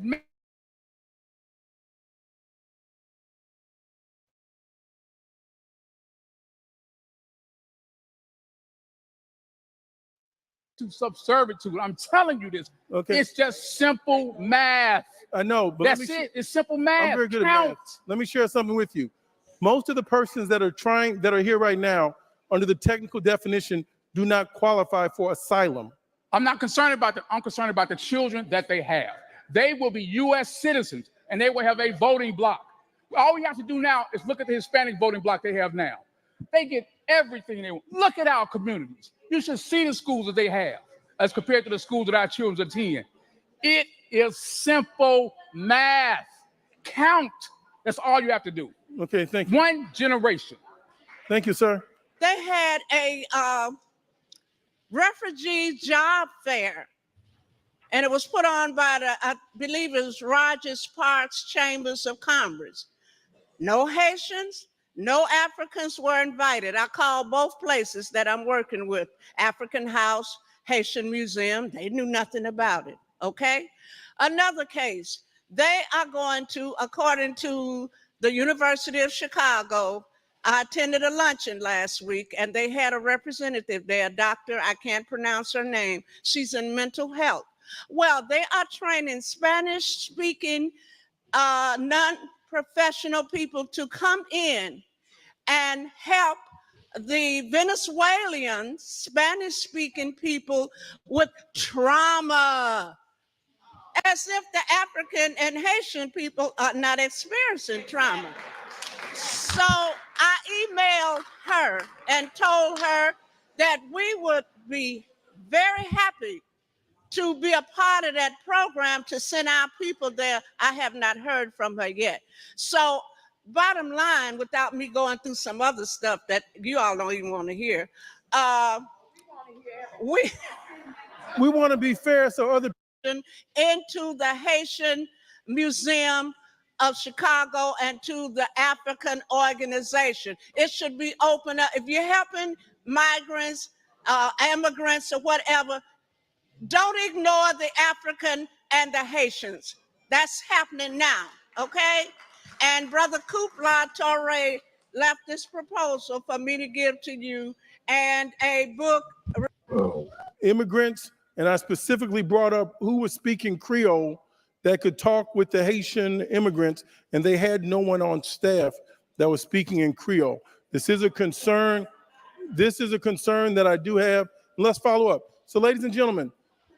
to subservitude. I'm telling you this. Okay. It's just simple math. I know, but that's it. It's simple math. I'm very good at math. Let me share something with you. Most of the persons that are here right now, under the technical definition, do not qualify for asylum. I'm not concerned about that. I'm concerned about the children that they have. They will be U.S. citizens, and they will have a voting block. All we have to do now is look at the Hispanic voting block they have now. They get everything they want. Look at our communities. You should see the schools that they have as compared to the schools that our children attend. It is simple math. Count. That's all you have to do. Okay, thank you. One generation. Thank you, sir. They had a refugee job fair, and it was put on by I believe it was Rogers Parks Chambers of Commerce. No Haitians, no Africans were invited. I called both places that I'm working with, African House, Haitian Museum. They knew nothing about it, okay? Another case, they are going to, according to the University of Chicago, I attended a luncheon last week, and they had a representative there, a doctor, I can't pronounce her name. She's in mental health. Well, they are training Spanish-speaking non-professional people to come in and help the Venezuelan Spanish-speaking people with trauma, as if the African and Haitian people are not experiencing trauma. So I emailed her and told her that we would be very happy to be a part of that program to send our people there. I have not heard from her yet. So bottom line, without me going through some other stuff that you all don't even want to hear, we want to be fair so other into the Haitian Museum of Chicago and to the African organization. It should be open up. If you're helping migrants, immigrants or whatever, don't ignore the African and the Haitians. That's happening now, okay? And Brother Kupla Torre left this proposal for me to give to you and a book. Immigrants, and I specifically brought up who was speaking Creole that could talk with the Haitian immigrants, and they had no one on staff that was speaking in Creole. This is a concern. This is a concern that I do have. Let's follow up. So, ladies and gentlemen,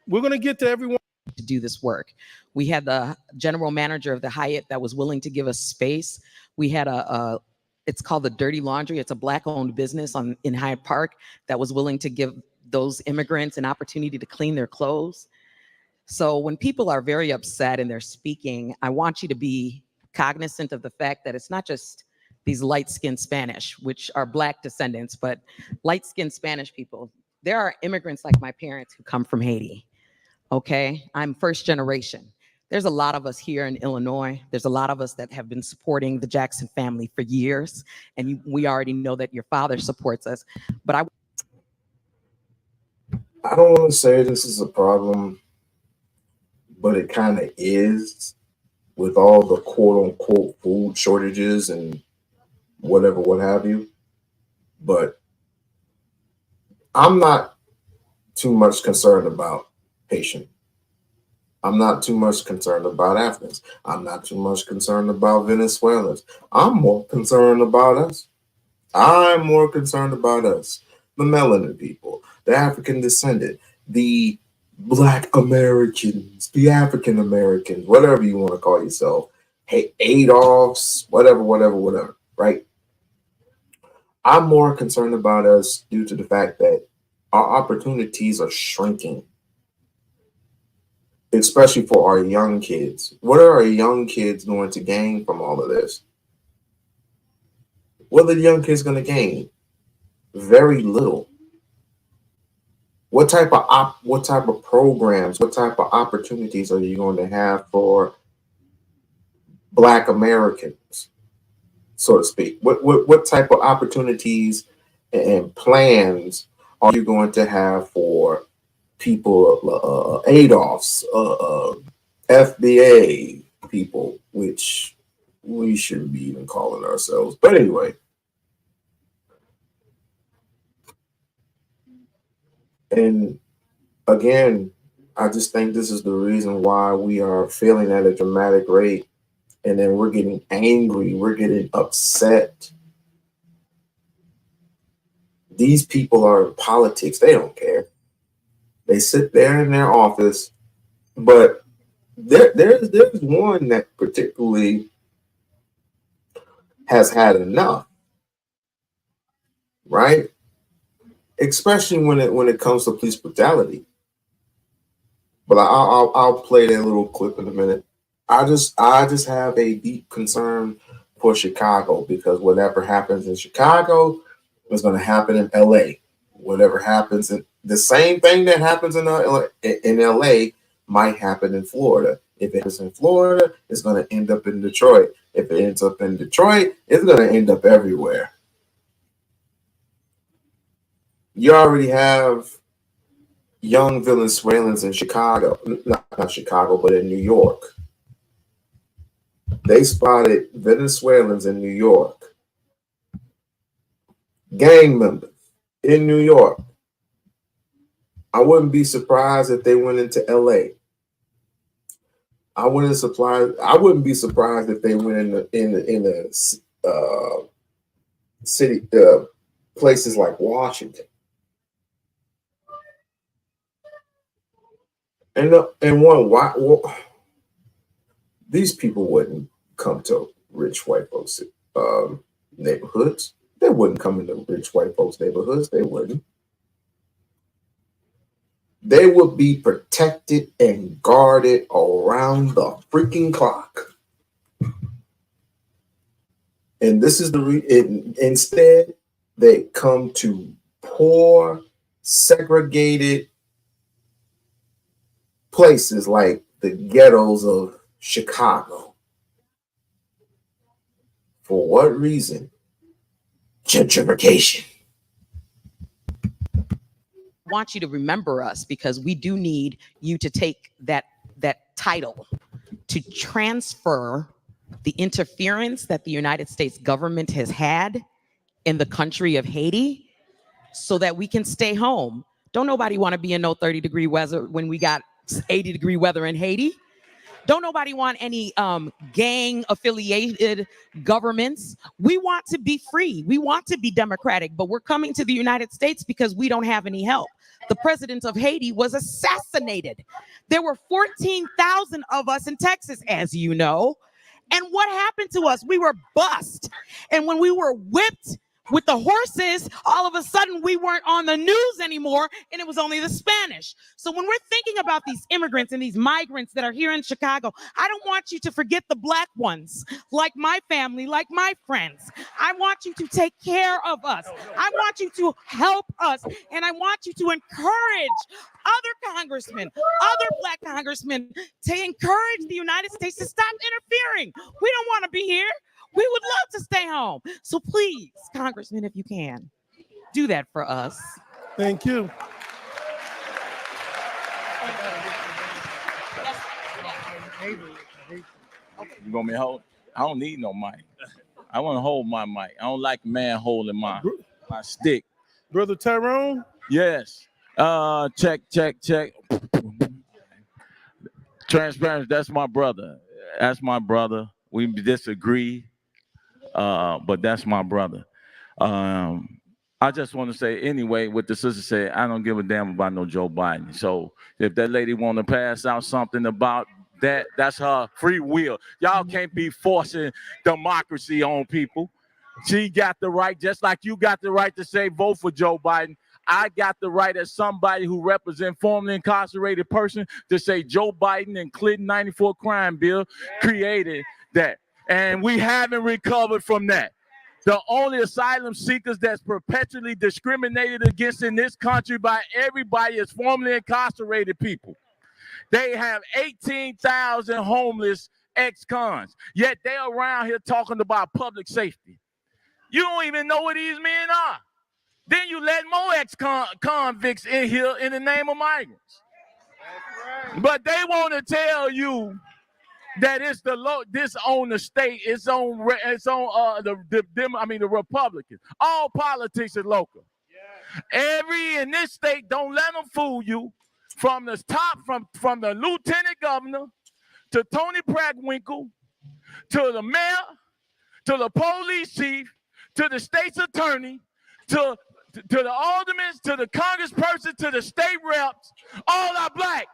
we're going to get to everyone. To do this work. We had the general manager of the Hyatt that was willing to give us space. We had it's called the Dirty Laundry. It's a Black-owned business in Hyde Park that was willing to give those immigrants an opportunity to clean their clothes. So when people are very upset and they're speaking, I want you to be cognizant of the fact that it's not just these light-skinned Spanish, which are Black descendants, but light-skinned Spanish people. There are immigrants like my parents who come from Haiti, okay? I'm first generation. There's a lot of us here in Illinois. There's a lot of us that have been supporting the Jackson family for years, and we already know that your father supports us. But I don't want to say this is a problem, but it kind of is with all the quote unquote food shortages and whatever, what have you. But I'm not too much concerned about Haitian. I'm not too much concerned about Africans. I'm not too much concerned about Venezuelans. I'm more concerned about us. I'm more concerned about us, the melanin people, the African descendant, the Black Americans, the African Americans, whatever you want to call yourself. Hey, Adolfs, whatever, right? I'm more concerned about us due to the fact that our opportunities are shrinking, especially for our young kids. What are our young kids going to gain from all of this? What are the young kids going to gain? Very little. What type of programs, what type of opportunities are you going to have for Black Americans, so to speak? What type of opportunities and plans are you going to have for people, Adolfs, FBA people, which we shouldn't be even calling ourselves, but anyway. And again, I just think this is the reason why we are failing at a dramatic rate. And then we're getting angry, we're getting upset. These people are in politics, they don't care. They sit there in their office, but there's one that particularly has had enough, right? Especially when it comes to police brutality. But I'll play that little clip in a minute. I just have a deep concern for Chicago, because whatever happens in Chicago is going to happen in LA. Whatever happens the same thing that happens in LA might happen in Florida. If it happens in Florida, it's going to end up in Detroit. If it ends up in Detroit, it's going to end up everywhere. You already have young Venezuelans in Chicago, not Chicago, but in New York. They spotted Venezuelans in New York, gang members in New York. I wouldn't be surprised if they went into LA. I wouldn't be surprised if they went in the city, places like Washington. These people wouldn't come to rich white folks' neighborhoods. They wouldn't come into rich white folks' neighborhoods. They wouldn't. They would be protected and guarded around the freaking clock. And this is instead, they come to poor, segregated places like the ghettos of Chicago. For what reason? Gentrification. Want you to remember us, because we do need you to take that title to transfer the interference that the United States government has had in the country of Haiti, so that we can stay home. Don't nobody want to be in no 30-degree weather when we got 80-degree weather in Haiti. Don't nobody want any gang affiliated governments. We want to be free. We want to be democratic, but we're coming to the United States because we don't have any help. The president of Haiti was assassinated. There were 14,000 of us in Texas, as you know. And what happened to us? We were bussed. And when we were whipped with the horses, all of a sudden we weren't on the news anymore, and it was only the Spanish. So when we're thinking about these immigrants and these migrants that are here in Chicago, I don't want you to forget the Black ones, like my family, like my friends. I want you to take care of us. I want you to help us, and I want you to encourage other congressmen, other Black congressmen, to encourage the United States to stop interfering. We don't want to be here. We would love to stay home. So please, Congressman, if you can, do that for us. Thank you. You want me to hold? I don't need no mic. I want to hold my mic. I don't like a man holding my stick. Brother Tyrone? Yes. Check. Transparency, that's my brother. That's my brother. We disagree, but that's my brother. I just want to say, anyway, what the sister said, I don't give a damn about no Joe Biden. So if that lady want to pass out something about that, that's her free will. Y'all can't be forcing democracy on people. She got the right, just like you got the right to say vote for Joe Biden. I got the right as somebody who represents formerly incarcerated person to say Joe Biden and Clinton 94 crime bill created that. And we haven't recovered from that. The only asylum seekers that's perpetually discriminated against in this country by everybody is formerly incarcerated people. They have 18,000 homeless ex-cons, yet they're around here talking about public safety. You don't even know what these men are. Then you let more ex-convicts in here in the name of migrants. But they want to tell you that it's this on the state, it's on the Republicans. All politics is local. In this state, don't let them fool you. From the top, from the lieutenant governor to Tony Prackwinkle to the mayor to the police chief to the state's attorney to the aldermen to the congressperson to the state reps, all are black.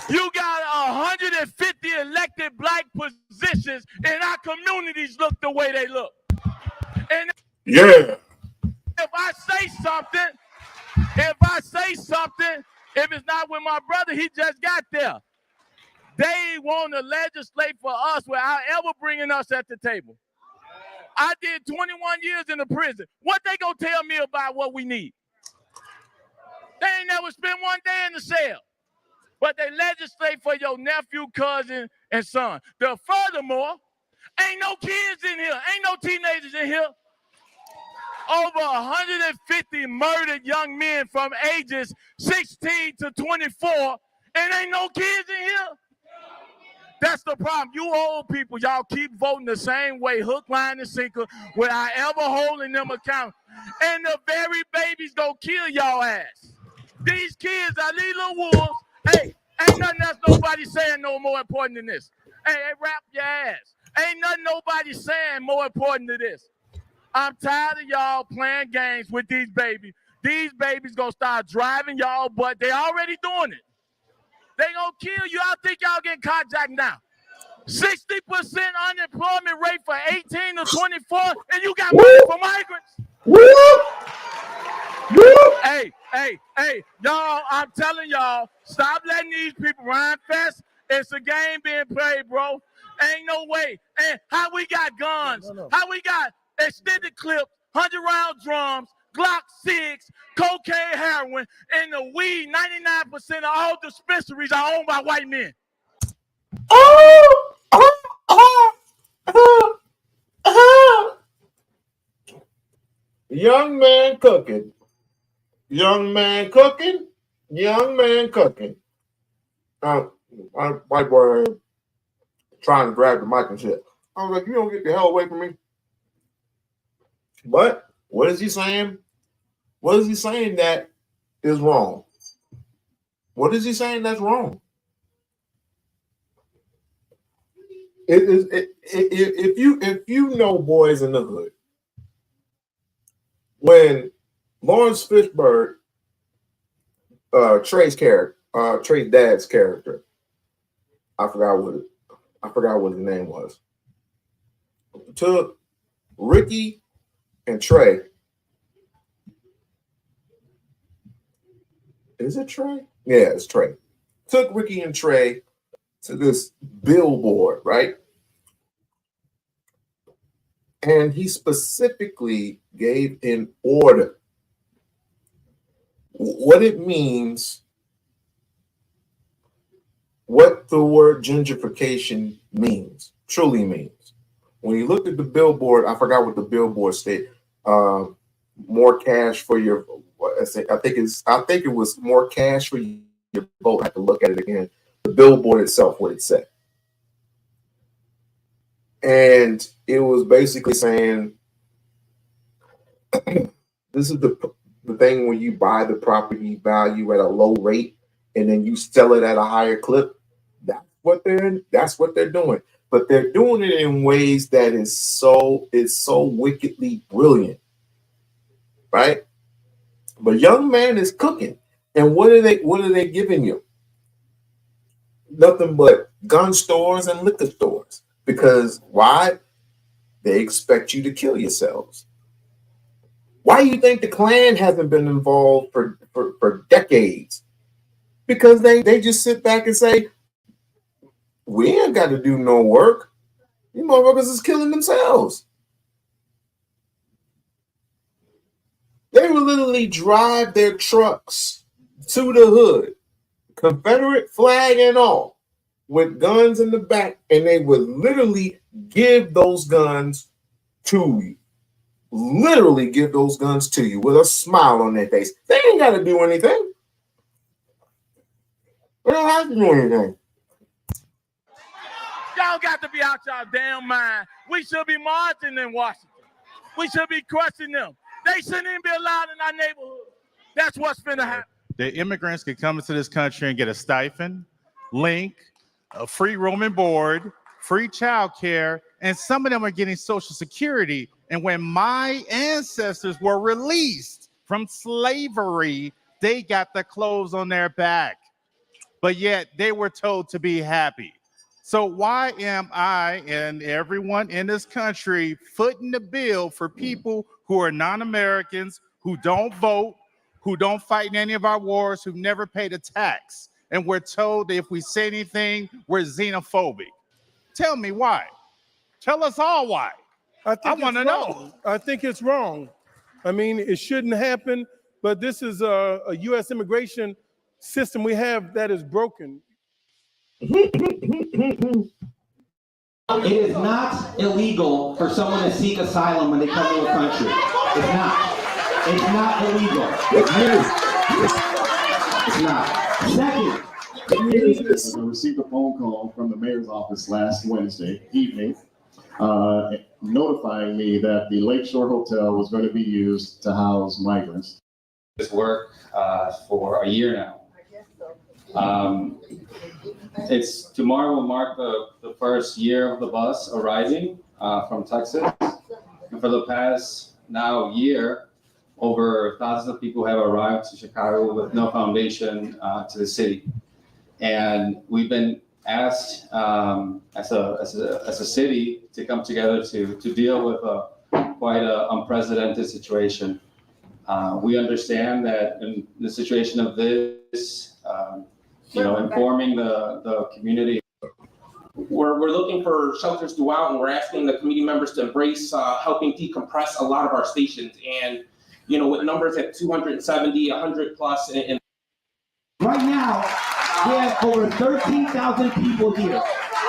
You got 150 elected black positions, and our communities look the way they look. And yeah, if I say something, if it's not with my brother, he just got there. They want to legislate for us without ever bringing us at the table. I did 21 years in the prison. What they gonna tell me about what we need? They ain't never spent one day in the cell. But they legislate for your nephew, cousin, and son. Furthermore, ain't no kids in here. Ain't no teenagers in here. Over 150 murdered young men from ages 16 to 24, and ain't no kids in here. That's the problem. You old people, y'all keep voting the same way, hook, line, and sinker, without ever holding them accountable. And the very babies gonna kill y'all ass. These kids are these little wolves. Hey, ain't nothing else nobody saying no more important than this. Hey, wrap your ass. Ain't nothing nobody saying more important than this. I'm tired of y'all playing games with these babies. These babies gonna start driving y'all, but they already doing it. They gonna kill you. I think y'all getting carjacked now. 60% unemployment rate for 18 to 24, and you got money for migrants. Hey, y'all, I'm telling y'all, stop letting these people run fast. It's a game being played, bro. Ain't no way. And how we got guns, how we got extended clips, 100-round drums, Glock 6, cocaine, heroin, and the weed, 99% of all dispensaries are owned by white men. Young man cooking. Young man cooking. Young man cooking. My white boy trying to grab the mic and shit. I was like, you don't get the hell away from me. But what is he saying? What is he saying that is wrong? What is he saying that's wrong? If you know Boys in the Hood, when Lawrence Fishburne, Trey's dad's character, I forgot what his name was, took Ricky and Trey. Is it Trey? Yeah, it's Trey. Took Ricky and Trey to this billboard, right? And he specifically gave an order what it means, what the word gentrification truly means. When you look at the billboard, I forgot what the billboard said. More cash for your. I think it was more cash for your vote. I have to look at it again. The billboard itself, what it said. And it was basically saying, this is the thing when you buy the property value at a low rate and then you sell it at a higher clip. That's what they're doing. But they're doing it in ways that is so wickedly brilliant. Right? But young man is cooking. And what are they giving you? Nothing but gun stores and liquor stores. Because why? They expect you to kill yourselves. Why do you think the Klan hasn't been involved for decades? Because they just sit back and say, we ain't got to do no work. These motherfuckers is killing themselves. They will literally drive their trucks to the hood, Confederate flag and all, with guns in the back, and they would literally give those guns to you. Literally give those guns to you with a smile on their face. They ain't got to do anything. They don't have to do anything. Y'all got to be out y'all damn mind. We should be marching in Washington. We should be crushing them. They shouldn't even be allowed in our neighborhood. That's what's finna happen. The immigrants can come into this country and get a stipend, link, a free room and board, free child care, and some of them are getting Social Security. And when my ancestors were released from slavery, they got the clothes on their back, but yet they were told to be happy. So why am I and everyone in this country footing the bill for people who are non-Americans, who don't vote, who don't fight in any of our wars, who never paid a tax? And we're told that if we say anything, we're xenophobic. Tell me why. Tell us all why. I want to know. I think it's wrong. I mean, it shouldn't happen, but this is a U.S. immigration system we have that is broken. It is not illegal for someone to seek asylum when they come to a country. It's not. It's not illegal. It's not. Second, I received a phone call from the mayor's office last Wednesday evening notifying me that the Lakeshore Hotel was going to be used to house migrants. This work for a year now. It's tomorrow will mark the first year of the bus arriving from Texas. And for the past now year, over thousands of people have arrived to Chicago with no foundation to the city. And we've been asked as a city to come together to deal with quite an unprecedented situation. We understand that in the situation of this, informing the community. We're looking for shelters throughout, and we're asking the committee members to embrace helping decompress a lot of our stations. And, with numbers at 270, 100 plus. And right now, we have over 13,000 people here.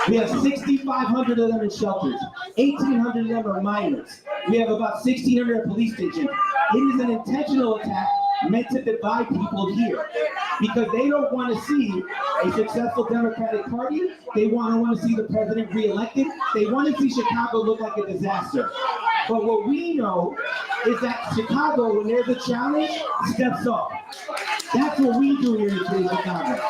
We have 6,500 of them in shelters. 1,800 of them are minors. We have about 1,600 at police stations. It is an intentional attack meant to divide people here because they don't want to see a successful Democratic Party. They want to see the president reelected. They want to see Chicago look like a disaster. But what we know is that Chicago, when there's a challenge, steps up. That's what we do here in Chicago.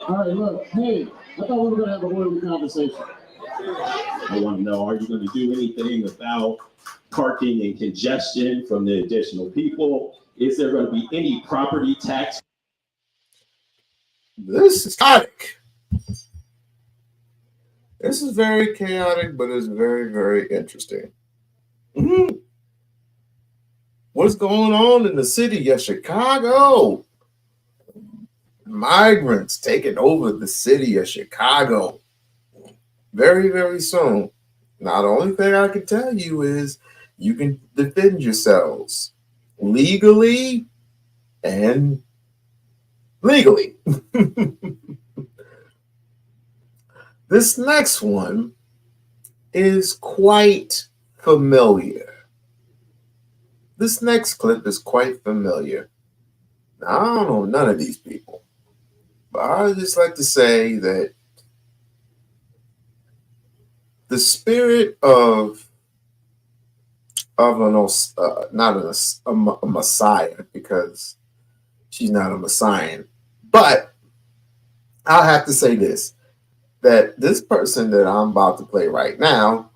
All right, look, hey, I thought we were going to have a orderly conversation. I want to know, are you going to do anything about parking and congestion from the additional people? Is there going to be any property tax? This is chaotic. This is very chaotic, but it's very, very interesting. Mm-hmm. What's going on in the city of Chicago? Migrants taking over the city of Chicago very, very soon. Now, the only thing I can tell you is you can defend yourselves legally and legally. This next one is quite familiar. This next clip is quite familiar. Now, I don't know none of these people, but I would just like to say that the spirit of not a Messiah, because she's not a Messiah, but I'll have to say this, that this person that I'm about to play right now,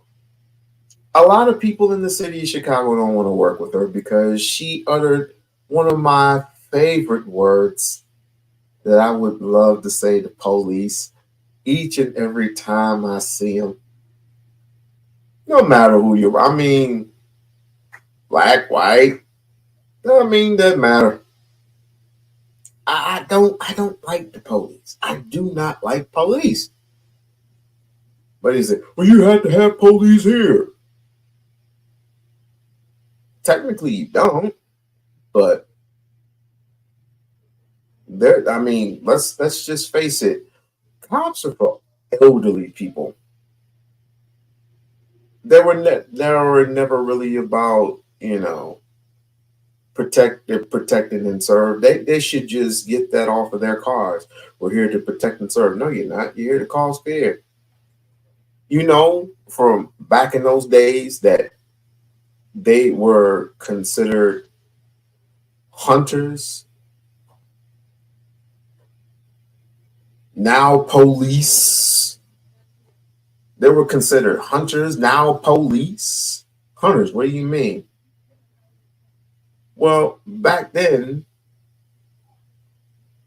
a lot of people in the city of Chicago don't want to work with her because she uttered one of my favorite words that I would love to say to police each and every time I see them. No matter who you are. I mean, black, white, doesn't matter. I don't like the police. I do not like police. But he said, well, you have to have police here. Technically you don't, but there, I mean, let's just face it. Cops are for elderly people. They were never really about, protecting and serve. They should just get that off of their cars. We're here to protect and serve. No, you're not. You're here to cause fear. From back in those days that they were considered hunters. Now police. They were considered hunters, now police. Hunters, what do you mean? Well, back then,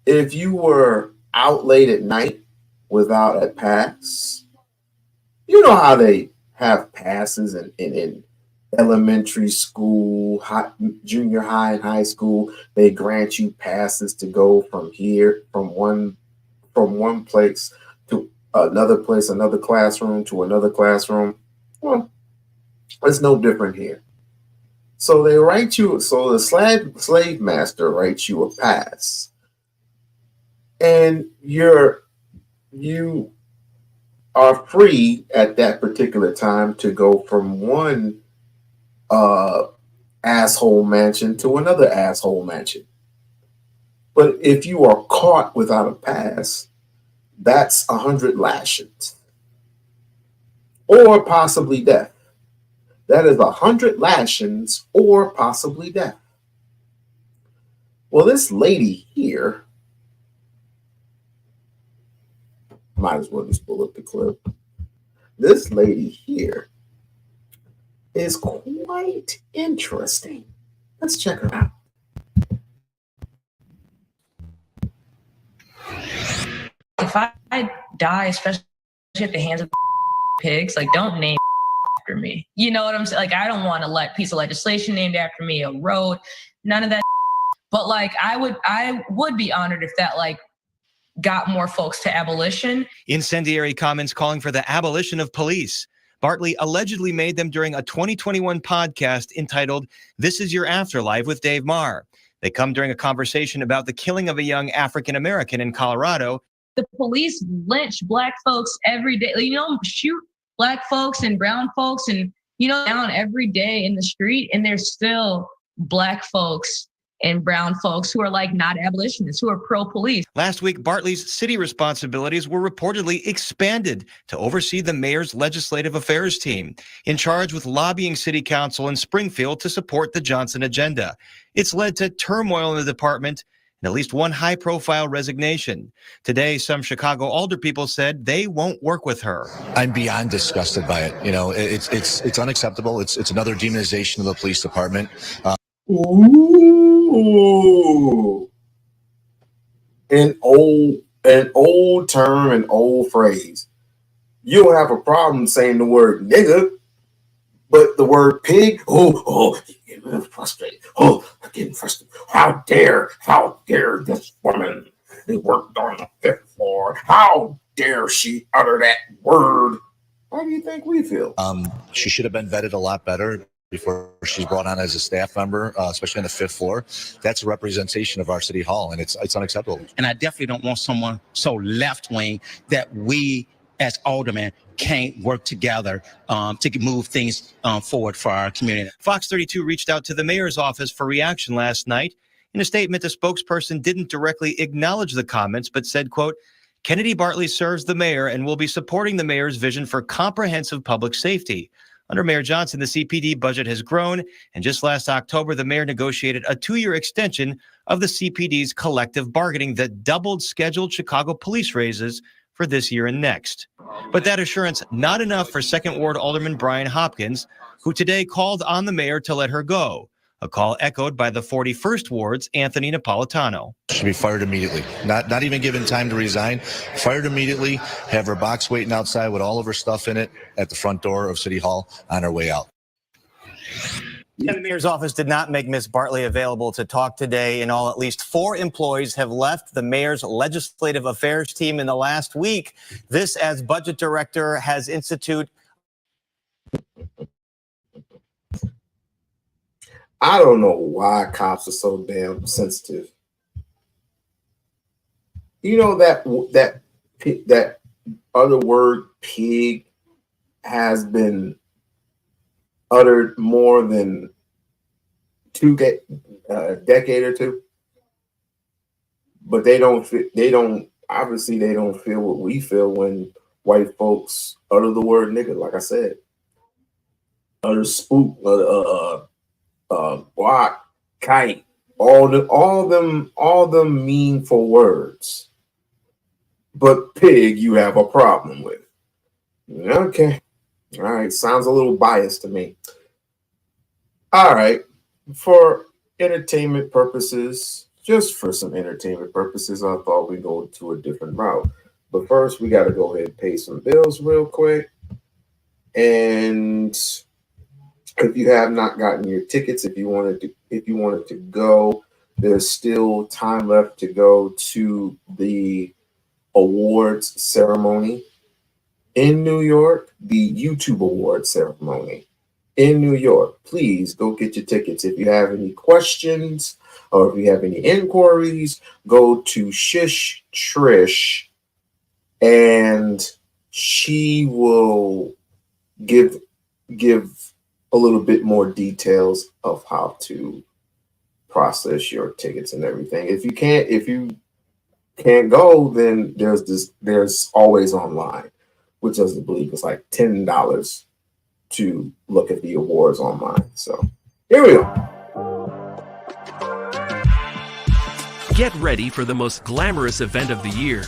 if you were out late at night without a pass, you know how they have passes in elementary school, junior high, and high school. They grant you passes to go from one place to another place, another classroom to another classroom. Well, it's no different here. So the slave master writes you a pass, and you are free at that particular time to go from one asshole mansion to another asshole mansion. But if you are caught without a pass, that's 100 lashings or possibly death. That is 100 lashings or possibly death. Well, this lady here, might as well just pull up the clip. This lady here is quite interesting. Let's check her out. If I die, especially at the hands of pigs, like, don't name after me. You know what I'm saying? Like, I don't want a piece of legislation named after me, a road, none of that. But like, I would be honored if that got more folks to abolition. Incendiary comments calling for the abolition of police. Bartley allegedly made them during a 2021 podcast entitled "This Is Your Afterlife" with Dave Marr. They come during a conversation about the killing of a young African American in Colorado. The police lynch Black folks every day. Shoot Black folks and brown folks and, down every day in the street. And there's still Black folks and brown folks who are not abolitionists, who are pro-police. Last week, Bartley's city responsibilities were reportedly expanded to oversee the mayor's legislative affairs team, in charge with lobbying city council in Springfield to support the Johnson agenda. It's led to turmoil in the department and at least one high-profile resignation. Today, some Chicago alderpeople said they won't work with her. I'm beyond disgusted by it. It's unacceptable. It's another demonization of the police department. Ooh, an old term, an old phrase. You don't have a problem saying the word nigga, but the word pig. I'm getting frustrated. I'm getting frustrated. How dare this woman? They worked on the 5th floor. How dare she utter that word? How do you think we feel? She should have been vetted a lot better before she's brought on as a staff member, especially on the 5th floor. That's a representation of our city hall, and it's unacceptable. And I definitely don't want someone so left-wing that we as aldermen can't work together to move things forward for our community. Fox 32 reached out to the mayor's office for reaction last night. In a statement, the spokesperson didn't directly acknowledge the comments, but said, quote, Kennedy Bartley serves the mayor and will be supporting the mayor's vision for comprehensive public safety. Under Mayor Johnson, the CPD budget has grown, and just last October, the mayor negotiated a 2-year extension of the CPD's collective bargaining that doubled scheduled Chicago police raises for this year and next. But that assurance not enough for 2nd Ward Alderman Brian Hopkins, who today called on the mayor to let her go, a call echoed by the 41st Ward's Anthony Napolitano. Should be fired immediately. Not even given time to resign. Fired immediately. Have her box waiting outside with all of her stuff in it at the front door of City Hall on her way out. The mayor's office did not make Ms. Bartley available to talk today. In all, at least 4 employees have left the mayor's legislative affairs team in the last week. This, as budget director, has instituted. I don't know why cops are so damn sensitive. You know that other word, pig, has been uttered more than a decade or two, but they don't obviously they don't feel what we feel when white folks utter the word nigga. Like I said, utter spook, block, kite, all them meaningful words. But pig, you have a problem with. Okay. All right. Sounds a little biased to me. All right. For entertainment purposes, just for some entertainment purposes, I thought we'd go to a different route. But first, we got to go ahead and pay some bills real quick. And if you have not gotten your tickets, if you wanted to go, there's still time left to go to the awards ceremony in New York, the YouTube awards ceremony in New York. Please go get your tickets. If you have any questions or if you have any inquiries, go to Shish Trish and she will give a little bit more details of how to process your tickets and everything. If you can't go, then there's always online, which I believe is like $10 to look at the awards online. So here we go. Get ready for the most glamorous event of the year,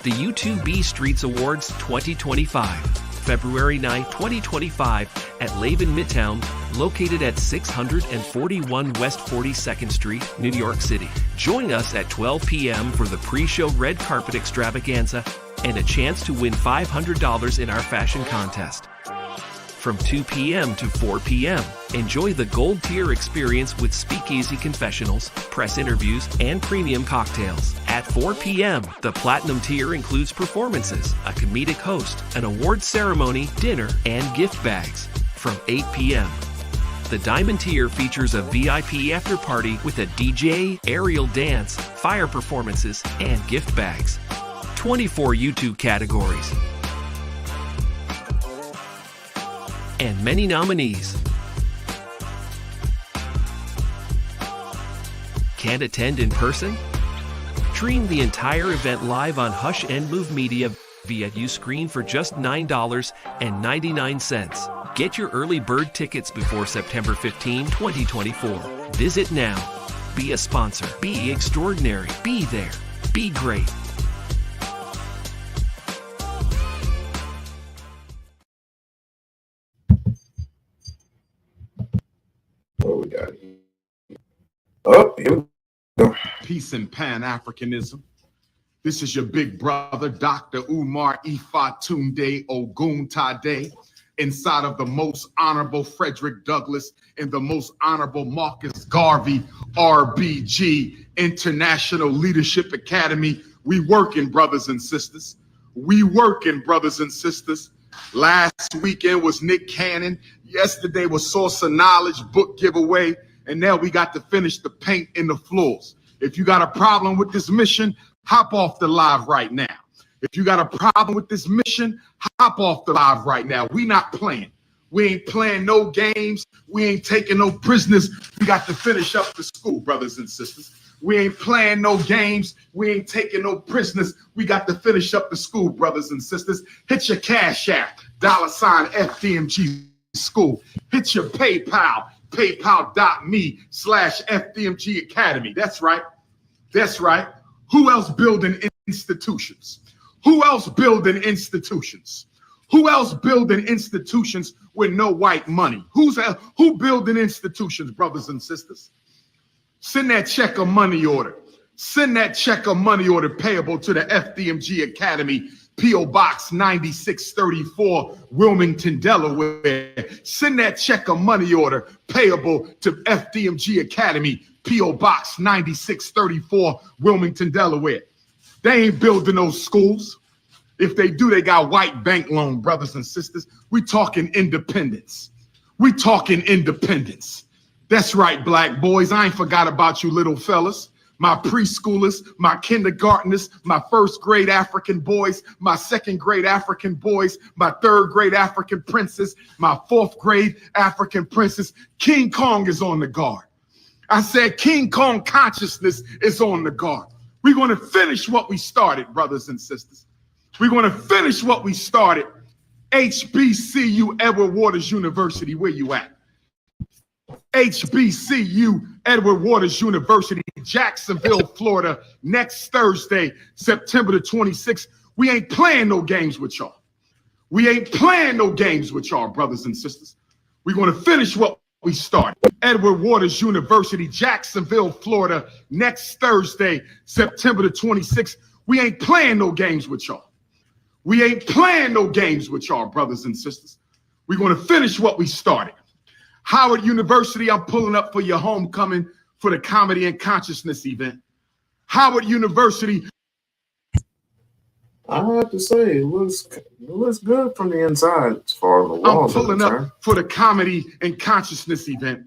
the U2B Streets Awards 2025. February 9, 2025 at Laven Midtown, located at 641 West 42nd Street, New York City. Join us at 12 p.m. for the pre-show red carpet extravaganza and a chance to win $500 in our fashion contest. From 2 p.m. to 4 p.m., enjoy the gold tier experience with speakeasy confessionals, press interviews, and premium cocktails. At 4 p.m., the platinum tier includes performances, a comedic host, an award ceremony, dinner, and gift bags. From 8 p.m., the diamond tier features a VIP after party with a DJ, aerial dance, fire performances, and gift bags. 24 YouTube categories. And many nominees. Can't attend in person? Stream the entire event live on Hush and Move Media via Uscreen for just $9.99. Get your early bird tickets before September 15, 2024. Visit now. Be a sponsor. Be extraordinary. Be there. Be great. What we got here? Oh, here we go. Peace and Pan-Africanism. This is your big brother, Dr. Umar Ifatunde Oguntade, inside of the most honorable Frederick Douglass and the most honorable Marcus Garvey, RBG, International Leadership Academy. We working, brothers and sisters. We working, brothers and sisters. Last weekend was Nick Cannon. Yesterday was Source of Knowledge book giveaway. And now we got to finish the paint in the floors. If you got a problem with this mission, hop off the live right now. If you got a problem with this mission, hop off the live right now. We not playing. We ain't playing no games. We ain't taking no prisoners. We got to finish up the school, brothers and sisters. We ain't playing no games. We ain't taking no prisoners. We got to finish up the school, brothers and sisters. Hit your Cash App, $ FDMG school. Hit your PayPal, paypal.me/FDMG Academy. That's right. That's right. Who else building institutions? Who else building institutions? Who else building institutions with no white money? Who building institutions, brothers and sisters? Send that check or money order. Send that check or money order payable to the FDMG Academy, P.O. Box 9634, Wilmington, Delaware. Send that check or money order payable to FDMG Academy, P.O. Box 9634, Wilmington, Delaware. They ain't building those schools. If they do, they got white bank loan, brothers and sisters. We talking independence. We talking independence. That's right, black boys. I ain't forgot about you little fellas. My preschoolers, my kindergartners, my first grade African boys, my second grade African boys, my third grade African princess, my fourth grade African princess. King Kong is on the guard. I said King Kong consciousness is on the guard. We're going to finish what we started, brothers and sisters. We're going to finish what we started. HBCU, Edward Waters University, where you at? HBCU, Edward Waters University, Jacksonville, Florida, next Thursday, September the 26th. We ain't playing no games with y'all. We ain't playing no games with y'all, brothers and sisters. We're going to finish what we started. Edward Waters University, Jacksonville, Florida, next Thursday, September the 26th. We ain't playing no games with y'all. We ain't playing no games with y'all, brothers and sisters. We're going to finish what we started. Howard University, I'm pulling up for your homecoming for the Comedy and Consciousness event. Howard University. I have to say, it looks good from the inside as far as the walls. I'm pulling up for the Comedy and Consciousness event.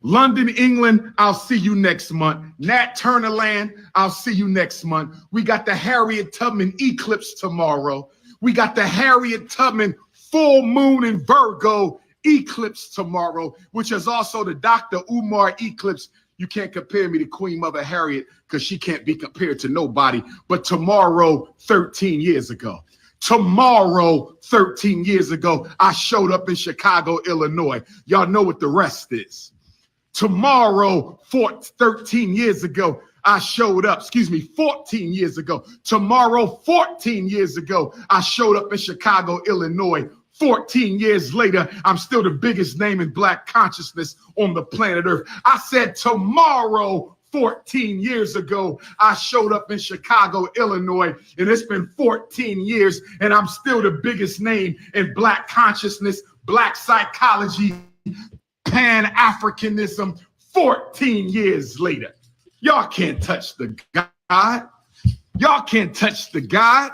London, England, I'll see you next month. Nat Turner Land, I'll see you next month. We got the Harriet Tubman eclipse tomorrow. We got the Harriet Tubman full moon in Virgo eclipse tomorrow, which is also the Dr. Umar eclipse. You can't compare me to Queen Mother Harriet because she can't be compared to nobody. But tomorrow, 13 years ago, I showed up in Chicago, Illinois. Y'all know what the rest is. Tomorrow, 13 years ago, I showed up, 14 years ago. Tomorrow, 14 years ago, I showed up in Chicago, Illinois. 14 years later, I'm still the biggest name in black consciousness on the planet Earth. I said tomorrow, 14 years ago, I showed up in Chicago, Illinois, and it's been 14 years, and I'm still the biggest name in black consciousness, black psychology, Pan-Africanism. 14 years later. Y'all can't touch the God. Y'all can't touch the God.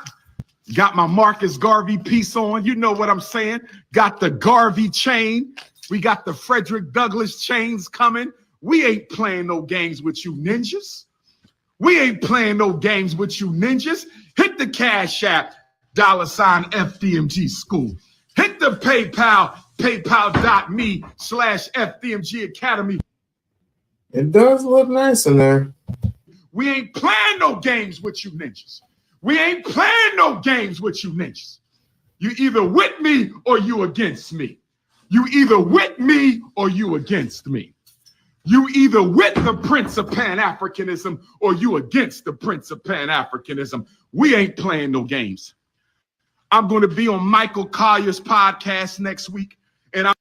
Got my Marcus Garvey piece on. You know what I'm saying? Got the Garvey chain. We got the Frederick Douglass chains coming. We ain't playing no games with you ninjas. We ain't playing no games with you ninjas. Hit the Cash App, $FDMG school. Hit the PayPal, paypal.me/FDMG Academy. It does look nice in there. We ain't playing no games with you ninjas. We ain't playing no games with you ninjas. You either with me or you against me. You either with me or you against me. You either with the Prince of Pan-Africanism or you against the Prince of Pan-Africanism. We ain't playing no games. I'm going to be on Michael Collier's podcast next week, and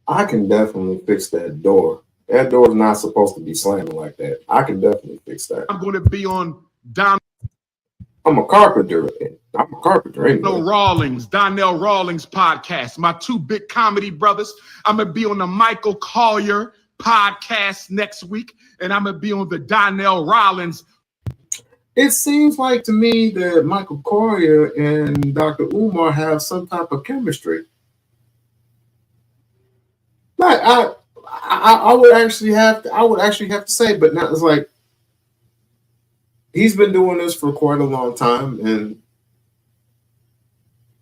I can definitely fix that door. That door is not supposed to be slamming like that. I can definitely fix that. I'm going to be on I'm a carpenter. I'm a carpenter. Anyway. Donnell Rawlings podcast. My two big comedy brothers. I'm going to be on the Michael Collier podcast next week, and I'm going to be on the Donnell Rawlings. It seems like to me that Michael Collier and Dr. Umar have some type of chemistry. Like I would actually have to say, but now it's like he's been doing this for quite a long time, and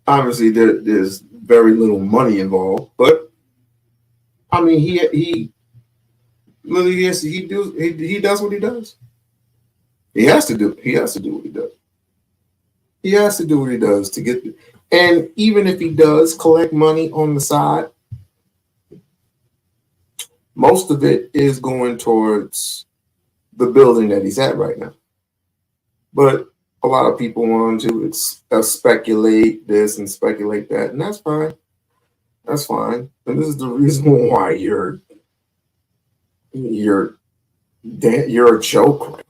obviously there's very little money involved. But I mean, he literally he does what he does. He has to do what he does. He has to do what he does to get. And even if he does collect money on the side, most of it is going towards the building that he's at right now. But a lot of people want to speculate this and speculate that, and that's fine. That's fine. And this is the reason why you're a joke.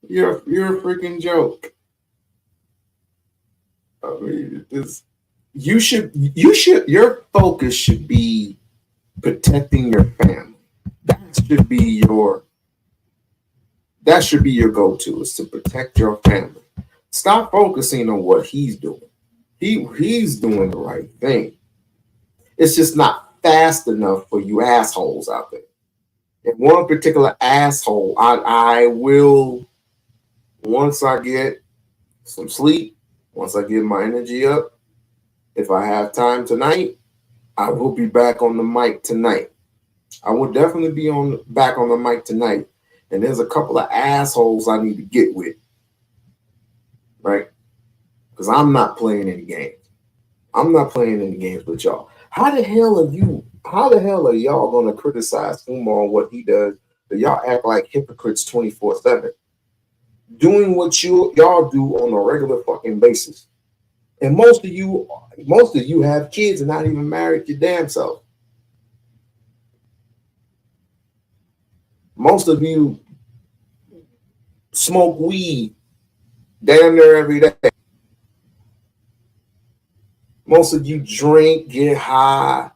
You're a freaking joke. I mean, your focus should be protecting your family. That should be your go-to, is to protect your family. Stop focusing on what he's doing. He's doing the right thing. It's just not fast enough for you assholes out there. And one particular asshole, I will, once I get some sleep, once I get my energy up, if I have time tonight, I will be back on the mic tonight. I will definitely be back on the mic tonight. And there's a couple of assholes I need to get with, right? Because I'm not playing any games. I'm not playing any games with y'all. How the hell are y'all going to criticize Umar on what he does, but y'all act like hypocrites 24/7, doing what y'all do on a regular fucking basis? And most of you have kids and not even married your damn self. Most of you smoke weed damn near every day. Most of you drink, get high,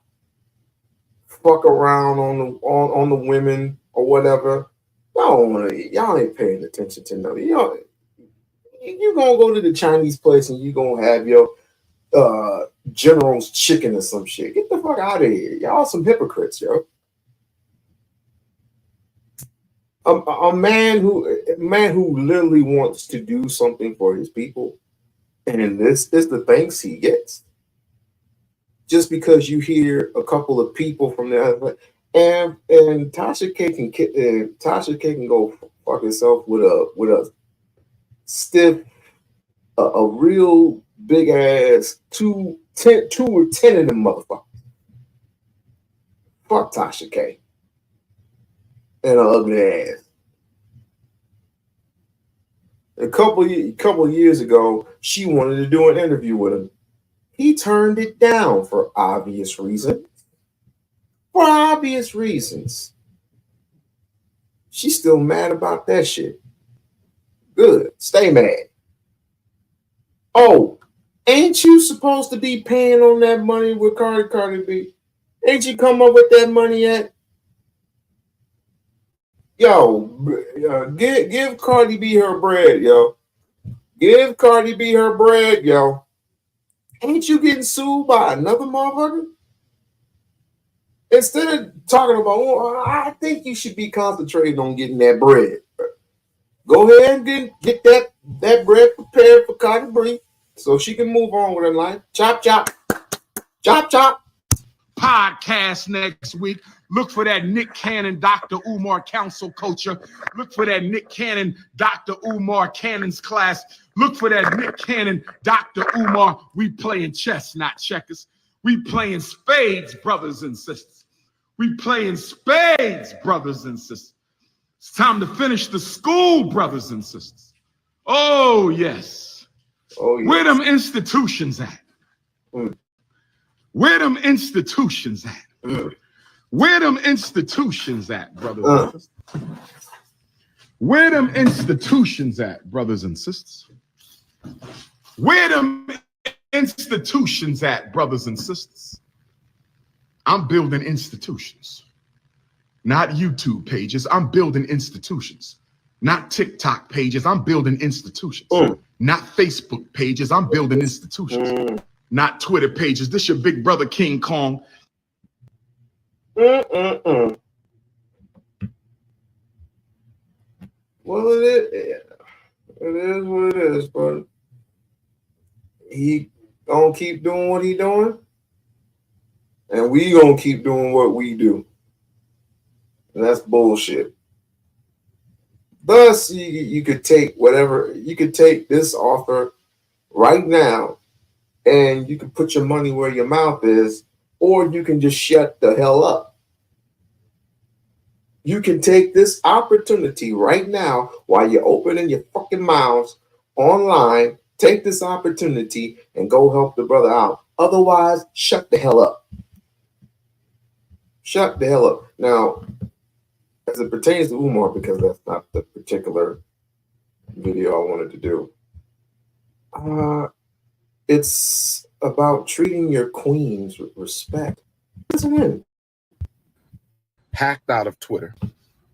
fuck around on the women or whatever. Y'all ain't paying attention to nothing. You gonna go to the Chinese place and you gonna have your General's chicken or some shit. Get the fuck out of here. Y'all some hypocrites, yo. A man who literally wants to do something for his people, and this is the thanks he gets. Just because you hear a couple of people from the other, and Tasha K can go fuck herself with a stiff, a real big ass 2 or 10 of them motherfuckers. Fuck Tasha K and her ugly ass. A couple of years ago, she wanted to do an interview with him. He turned it down for obvious reasons. She's still mad about that shit. Good. Stay mad. Oh, ain't you supposed to be paying on that money with Cardi B? Ain't you come up with that money yet? Yo, give Cardi B her bread, yo. Give Cardi B her bread, yo. Ain't you getting sued by another motherfucker? Instead of talking about, well, I think you should be concentrating on getting that bread. Go ahead and get that bread prepared for Cardi B so she can move on with her life. Chop, chop. Chop, chop. Podcast next week. Look for that Nick Cannon, Dr. Umar Council Culture. Look for that Nick Cannon, Dr. Umar Cannon's class. Look for that Nick Cannon, Dr. Umar. We playing chess, not checkers. We playing spades, brothers and sisters. We playing spades, brothers and sisters. It's time to finish the school, brothers and sisters. Oh, yes. Oh, yes. Where them institutions at? Where them institutions at? Where them institutions at, brothers and sisters? Where them institutions at, brothers and sisters? Where them institutions at, brothers and sisters? I'm building institutions, not YouTube pages. I'm building institutions, not TikTok pages. I'm building institutions, not Facebook pages. I'm building institutions, not Twitter pages. This your big brother King Kong. Well, it is what it is, but he gonna keep doing what he doing, and we gonna keep doing what we do. And that's bullshit. Thus, you could take whatever, you could take this offer right now and you can put your money where your mouth is, or you can just shut the hell up. You can take this opportunity right now while you're opening your fucking mouths online. Take this opportunity and go help the brother out. Otherwise, shut the hell up. Shut the hell up. Now, as it pertains to Umar, because that's not the particular video I wanted to do, it's about treating your queens with respect. Listen in. Hacked out of Twitter,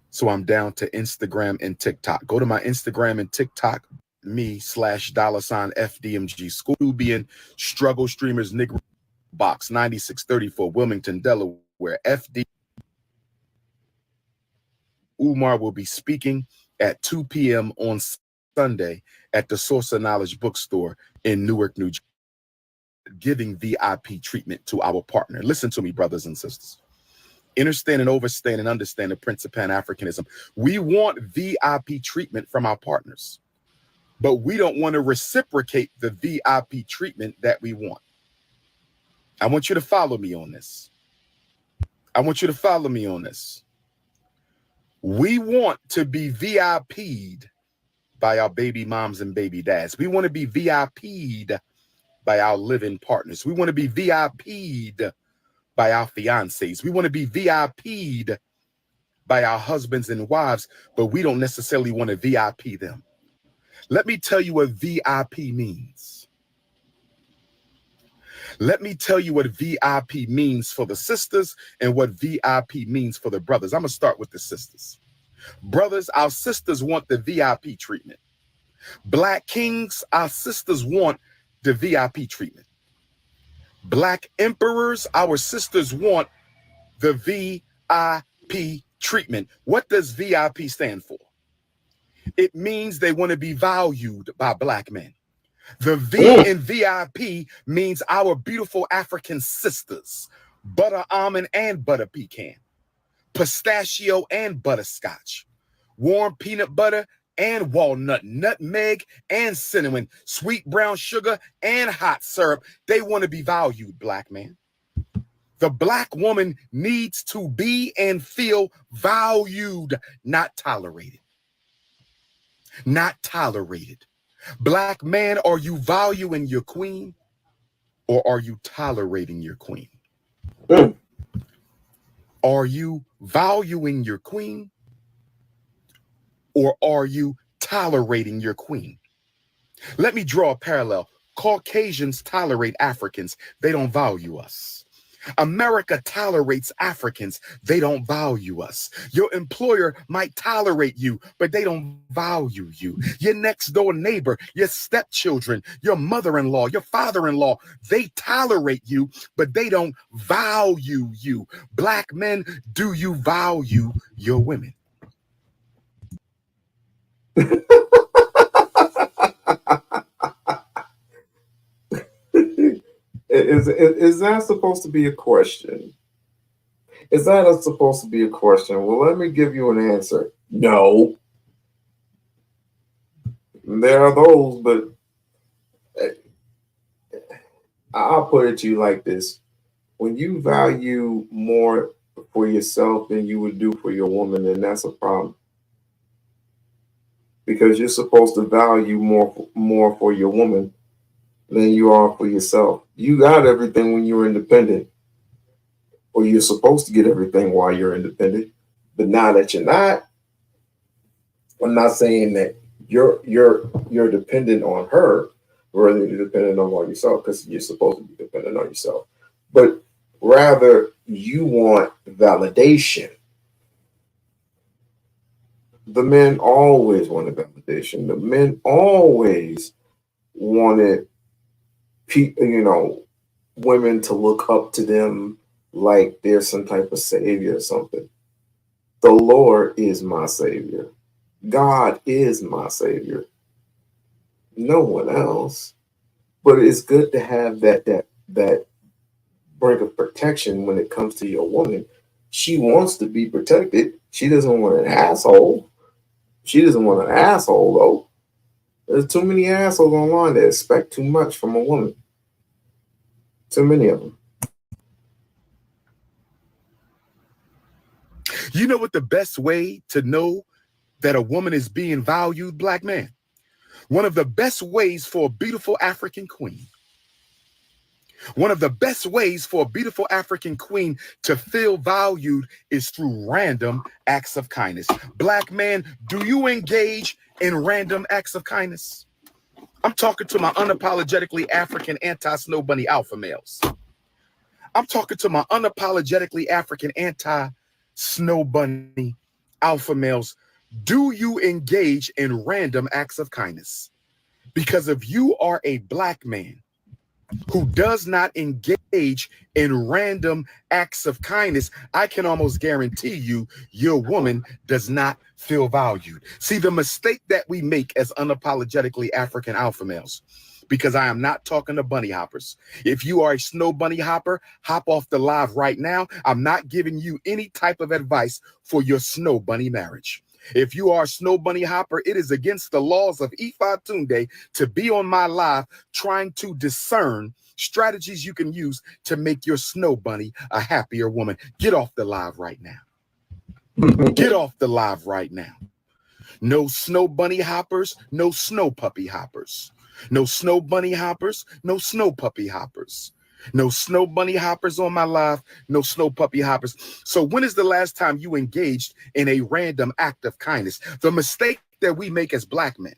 so I'm down to Instagram and TikTok. Go to my Instagram and TikTok, me/$FDMG School being Struggle Streamers Nigga Box 9634 Wilmington, Delaware. FD Umar will be speaking at 2 p.m. on Sunday at the Source of Knowledge bookstore in Newark, New Jersey, giving VIP treatment to our partner. Listen to me, brothers and sisters. Understand and overstand and understand the Prince of Pan-Africanism. We want VIP treatment from our partners, but we don't want to reciprocate the VIP treatment that we want. I want you to follow me on this. I want you to follow me on this. We want to be VIP'd by our baby moms and baby dads. We want to be VIP'd by our living partners. We want to be VIP'd by our fiancés. We want to be VIP'd by our husbands and wives, but we don't necessarily want to VIP them. Let me tell you what VIP means. Let me tell you what VIP means for the sisters and what VIP means for the brothers. I'm going to start with the sisters. Brothers, our sisters want the VIP treatment. Black kings, our sisters want the VIP treatment. Black emperors, our sisters want the VIP treatment. What does VIP stand for? It means they want to be valued by black men. The V in VIP means our beautiful African sisters, butter almond and butter pecan, pistachio and butterscotch, warm peanut butter and walnut, nutmeg and cinnamon, sweet brown sugar and hot syrup. They want to be valued, black man. The black woman needs to be and feel valued, not tolerated. Not tolerated. Black man, are you valuing your queen or are you tolerating your queen? Are you valuing your queen or are you tolerating your queen? Let me draw a parallel. Caucasians tolerate Africans. They don't value us. America tolerates Africans. They don't value us. Your employer might tolerate you, but they don't value you. Your next door neighbor, your stepchildren, your mother-in-law, your father-in-law, they tolerate you, but they don't value you. Black men, do you value your women? Is that supposed to be a question? Is that supposed to be a question? Well, let me give you an answer. No. There are those, but I'll put it to you like this. When you value more for yourself than you would do for your woman, then that's a problem. Because you're supposed to value more for your woman than you are for yourself. You got everything when you're independent, or you're supposed to get everything while you're independent. But now that you're not, I'm not saying that you're dependent on her, rather you're dependent on yourself, because you're supposed to be dependent on yourself. But rather, you want validation. The men always wanted validation. The men always wanted women to look up to them like they're some type of savior or something. The Lord is my savior. God is my savior. No one else. But it's good to have that brink of protection when it comes to your woman. She wants to be protected. She doesn't want an asshole. She doesn't want an asshole though. There's too many assholes online that expect too much from a woman. Too many of them. You know what the best way to know that a woman is being valued, black man? One of the best ways for a beautiful African queen. One of the best ways for a beautiful African queen to feel valued is through random acts of kindness. Black man, do you engage in random acts of kindness? I'm talking to my unapologetically African anti-snow bunny alpha males. I'm talking to my unapologetically African anti-snow bunny alpha males. Do you engage in random acts of kindness? Because if you are a black man who does not engage in random acts of kindness, I can almost guarantee you your woman does not feel valued. See, the mistake that we make as unapologetically African alpha males, because I am not talking to bunny hoppers. If you are a snow bunny hopper, hop off the live right now. I'm not giving you any type of advice for your snow bunny marriage. If you are a snow bunny hopper, it is against the laws of Ifatunde to be on my live trying to discern strategies you can use to make your snow bunny a happier woman. Get off the live right now. Get off the live right now. No snow bunny hoppers, no snow puppy hoppers. No snow bunny hoppers, no snow puppy hoppers. No snow bunny hoppers on my live, no snow puppy hoppers. So when is the last time you engaged in a random act of kindness? The mistake that we make as black men.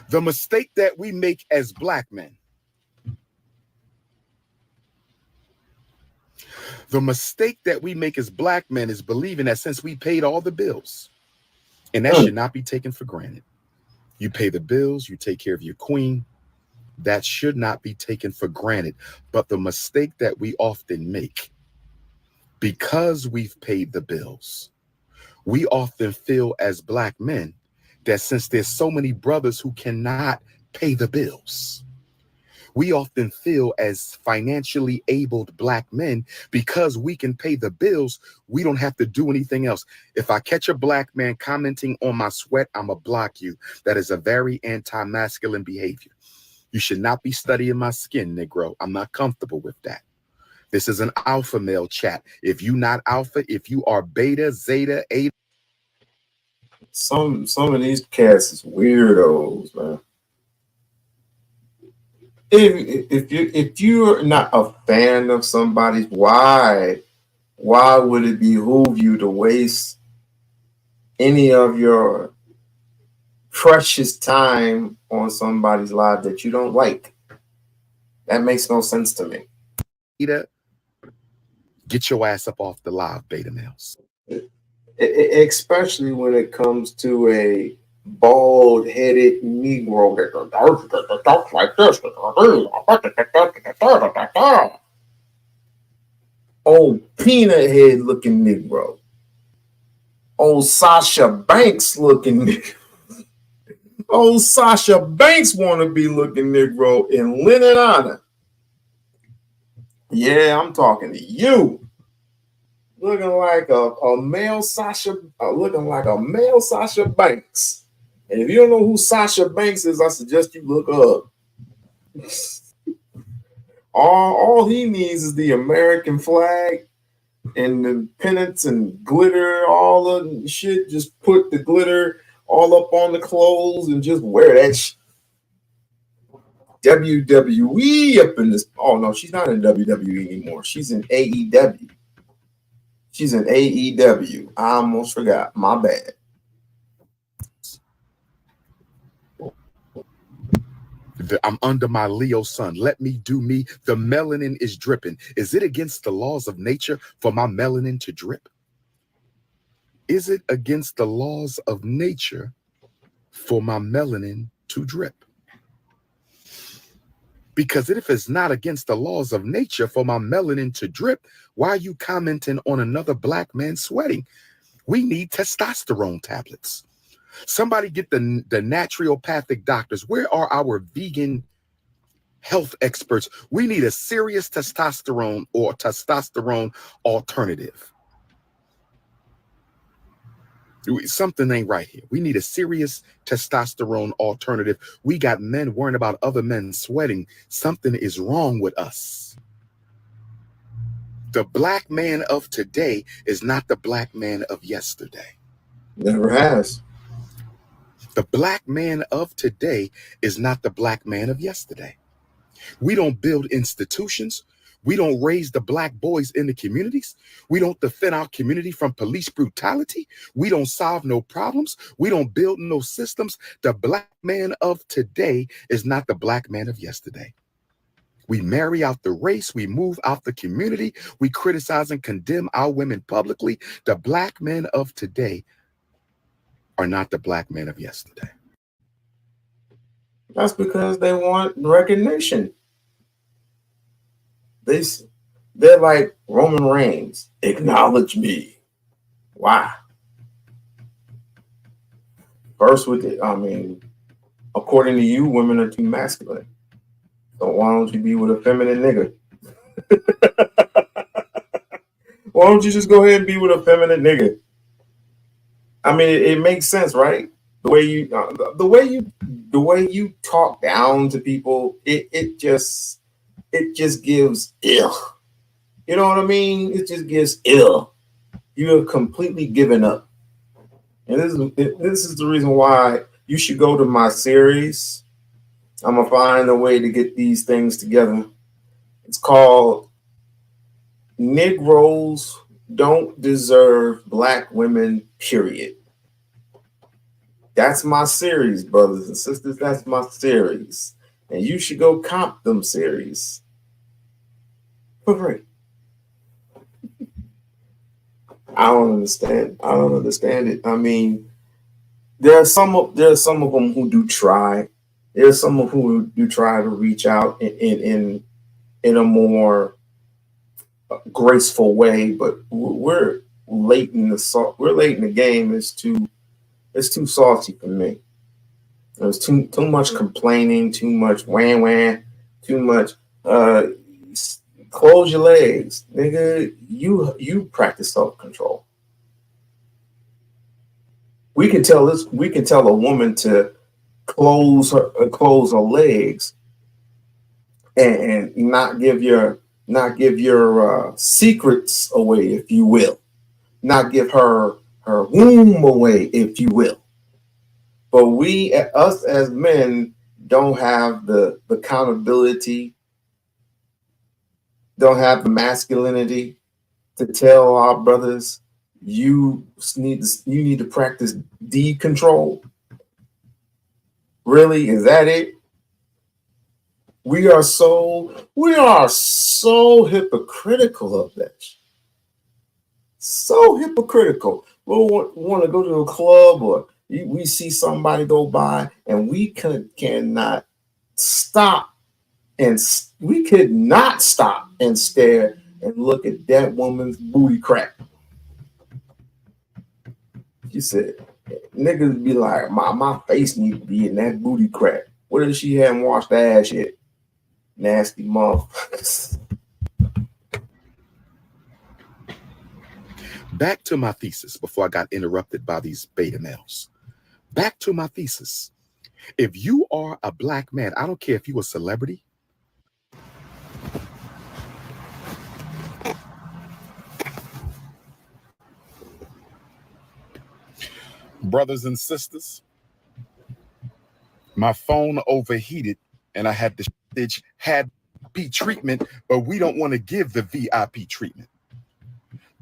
The mistake that we make as black men. The mistake that we make as black men is believing that since we paid all the bills, and that should not be taken for granted. You pay the bills, you take care of your queen. That should not be taken for granted. But the mistake that we often make, because we've paid the bills, we often feel as black men that since there's so many brothers who cannot pay the bills, we often feel as financially abled black men, because we can pay the bills, we don't have to do anything else. If I catch a black man commenting on my sweat, I'ma block you. That is a very anti-masculine behavior. You should not be studying my skin, Negro. I'm not comfortable with that. This is an alpha male chat. If you not alpha, if you are beta, zeta, eta. Some of these cats is weirdos, man. If you're not a fan of somebody's, why would it behoove you to waste any of your precious time on somebody's life that you don't like? That makes no sense to me. Get your ass up off the live, beta males. Especially when it comes to a bald-headed Negro that talks like this. Old peanut head looking Negro. Old Sasha Banks looking Negro. Old Sasha Banks wanna be looking Negro in linen honor. Yeah, I'm talking to you. Looking like a male Sasha, looking like a male Sasha Banks. And if you don't know who Sasha Banks is, I suggest you look up. All he needs is the American flag and the pennants and glitter, all the shit. Just put the glitter all up on the clothes and just wear that shit. WWE up in this. Oh no, she's not in WWE anymore. She's in AEW. She's in AEW. I almost forgot. My bad. I'm under my Leo sun. Let me do me. The melanin is dripping. Is it against the laws of nature for my melanin to drip? Is it against the laws of nature for my melanin to drip? Because if it's not against the laws of nature for my melanin to drip, why are you commenting on another black man sweating? We need testosterone tablets. Somebody get the naturopathic doctors. Where are our vegan health experts? We need a serious testosterone alternative. Something ain't right here. We need a serious testosterone alternative. We got men worrying about other men sweating. Something is wrong with us. The black man of today is not the black man of yesterday. Never has. The black man of today is not the black man of yesterday. We don't build institutions. We don't raise the black boys in the communities. We don't defend our community from police brutality. We don't solve no problems. We don't build no systems. The black man of today is not the black man of yesterday. We marry out the race. We move out the community. We criticize and condemn our women publicly. The black men of today are not the black men of yesterday. That's because they want recognition. They're like Roman Reigns. Acknowledge me. Why? First with it, according to you, women are too masculine. So why don't you be with a feminine nigga? Why don't you just go ahead and be with a feminine nigga? I mean, it makes sense, right? The way you talk down to people, it just gives ill. You know what I mean? It just gives ill. You have completely given up. And this is the reason why you should go to my series. I'm gonna find a way to get these things together. It's called Negroes Don't Deserve Black Women, period. That's my series, brothers and sisters. That's my series. And you should go comp them series for free. I don't understand it. I mean, there are some of them who do try. There's some of who do try to reach out in a more graceful way, but we're late in the game. It's too salty for me. There's too much complaining, too much wah, too much close your legs, nigga. You practice self-control. We can tell a woman to close her legs and not give your secrets away, if you will. Not give her womb away, if you will. But us as men don't have the accountability, don't have the masculinity to tell our brothers, you need to practice D-control. Really? Is that it? We are so hypocritical of that. So hypocritical. We'll want to go to a club, or we see somebody go by and we cannot stop, and we could not stop and stare and look at that woman's booty crack. She said, niggas be like, my face needs to be in that booty crack. What if she hadn't washed the ass yet? Nasty motherfuckers. Back to my thesis before I got interrupted by these beta males. Back to my thesis. If you are a black man, I don't care if you're a celebrity. Brothers and sisters, my phone overheated and I had the VIP treatment, but we don't want to give the VIP treatment.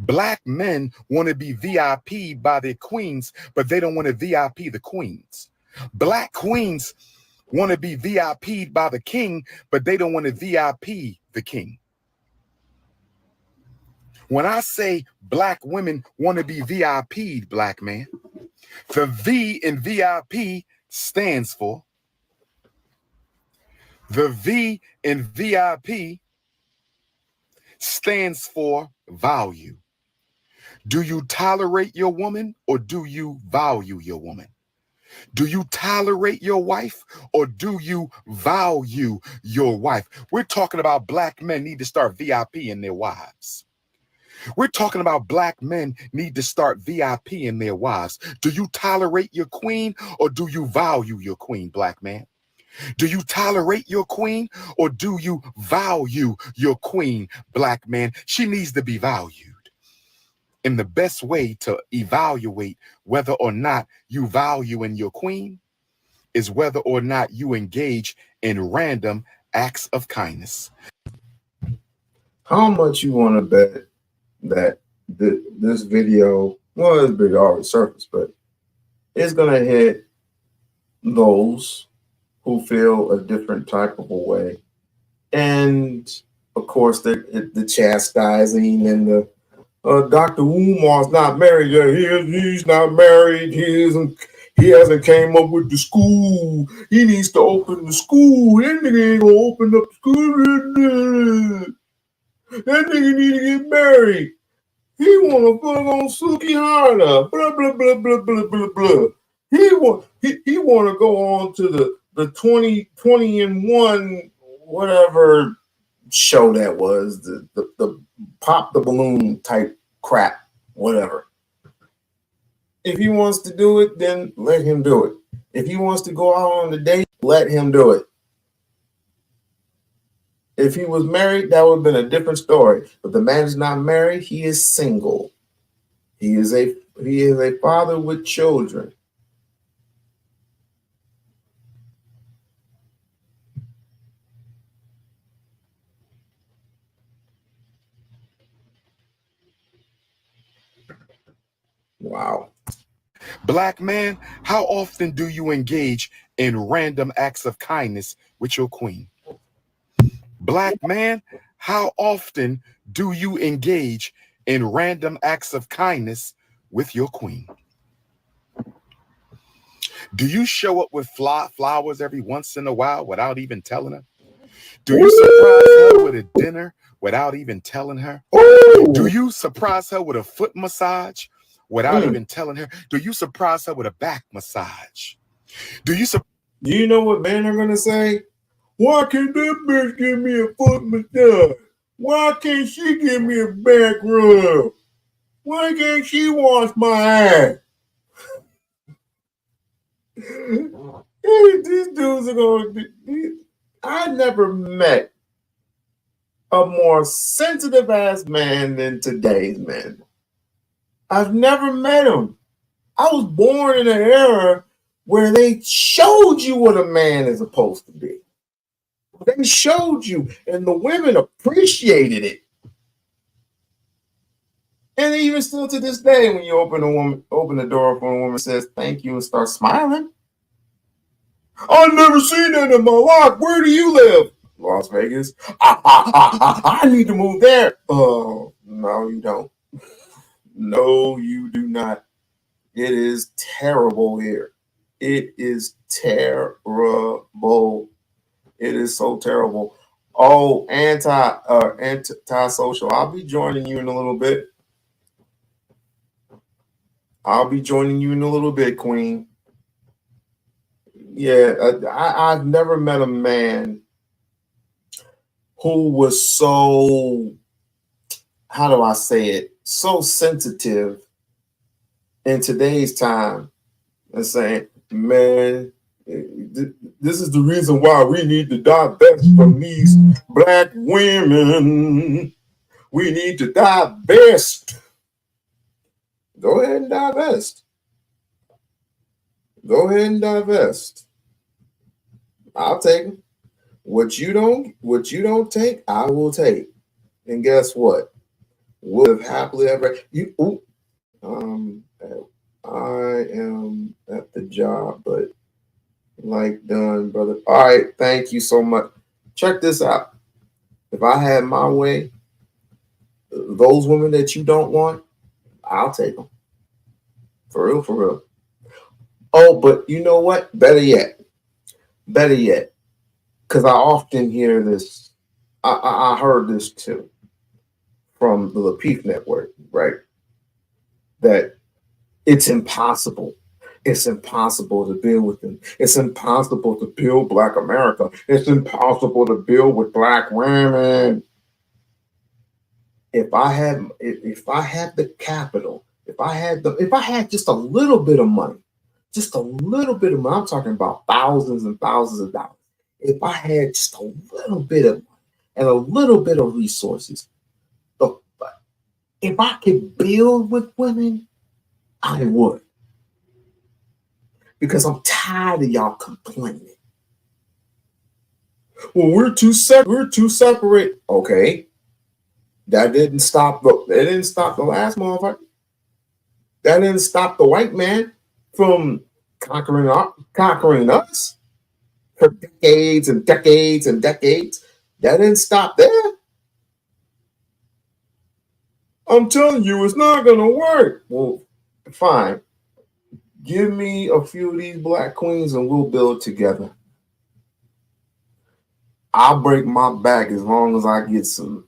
Black men want to be VIP by their queens, but they don't want to VIP the queens. Black queens want to be VIP'd by the king, but they don't want to VIP the king. When I say black women want to be VIP'd, black man, the V in VIP stands for, the V in VIP stands for value. Do you tolerate your woman or do you value your woman? Do you tolerate your wife or do you value your wife? We're talking about black men need to start VIPing their wives. We're talking about black men need to start VIPing their wives. Do you tolerate your queen or do you value your queen, black man? Do you tolerate your queen or do you value your queen, black man? She needs to be valued. And the best way to evaluate whether or not you value in your queen is whether or not you engage in random acts of kindness. How much you want to bet that this video, well, this video already surfaced, but it's going to hit those who feel a different type of a way. And, of course, the chastising and the Dr. Umar's not married yet. He's not married. He hasn't came up with the school. He needs to open the school. That nigga ain't gonna open up the school. That nigga need to get married. He wanna fuck on Suki Hana. Blah blah blah blah blah blah blah. He wanna go on to the 20 and 1 whatever show that was, the pop the balloon type crap, whatever. If he wants to do it, then let him do it. If he wants to go out on the date, let him do it. If he was married, that would have been a different story. But the man is not married, he is single. He is a father with children. Wow. Black man, how often do you engage in random acts of kindness with your queen? Black man, how often do you engage in random acts of kindness with your queen? Do you show up with flowers every once in a while without even telling her? Do you surprise her with a dinner without even telling her? Do you surprise her with a foot massage without even telling her? Do you surprise her with a back massage? Do you know what men are gonna say? Why can't that bitch give me a foot massage? Why can't she give me a back rub? Why can't she wash my ass? These dudes are going to be. I never met a more sensitive ass man than today's men. I've never met him. I was born in an era where they showed you what a man is supposed to be. They showed you, and the women appreciated it. And even still to this day, when you open the door for a woman says thank you and start smiling. I've never seen that in my life. Where do you live? Las Vegas. I need to move there. Oh, no, you don't. No, you do not. It is terrible here. It is terrible. It is so terrible. Oh, anti-social. I'll be joining you in a little bit. Queen. Yeah, I've never met a man who was so, how do I say it, so sensitive in today's time and saying, man, this is the reason why we need to divest from these black women. We need to divest. Go ahead and divest. Go ahead and divest. I'll take them. What you don't take, I will take. And guess what? We'll have happily ever. I am at the job, but like done, brother. All right, thank you so much. Check this out. If I had my way, those women that you don't want, I'll take them. For real, for real. Oh, but you know what? Better yet, because I often hear this. I heard this too from the Lapeef Network, right? that it's impossible. It's impossible to build with them. It's impossible to build Black America. It's impossible to build with Black women. If I had the capital, if I had just a little bit of money, just a little bit of money, I'm talking about thousands and thousands of dollars. If I had just a little bit of money and a little bit of resources, if I could build with women, I would. Because I'm tired of y'all complaining. Well, we're too separate. Okay. That didn't stop the last motherfucker. That didn't stop the white man from conquering us for decades and decades and decades. That didn't stop there. I'm telling you, it's not gonna work. Well, fine. Give me a few of these Black queens and we'll build together. I'll break my back as long as I get some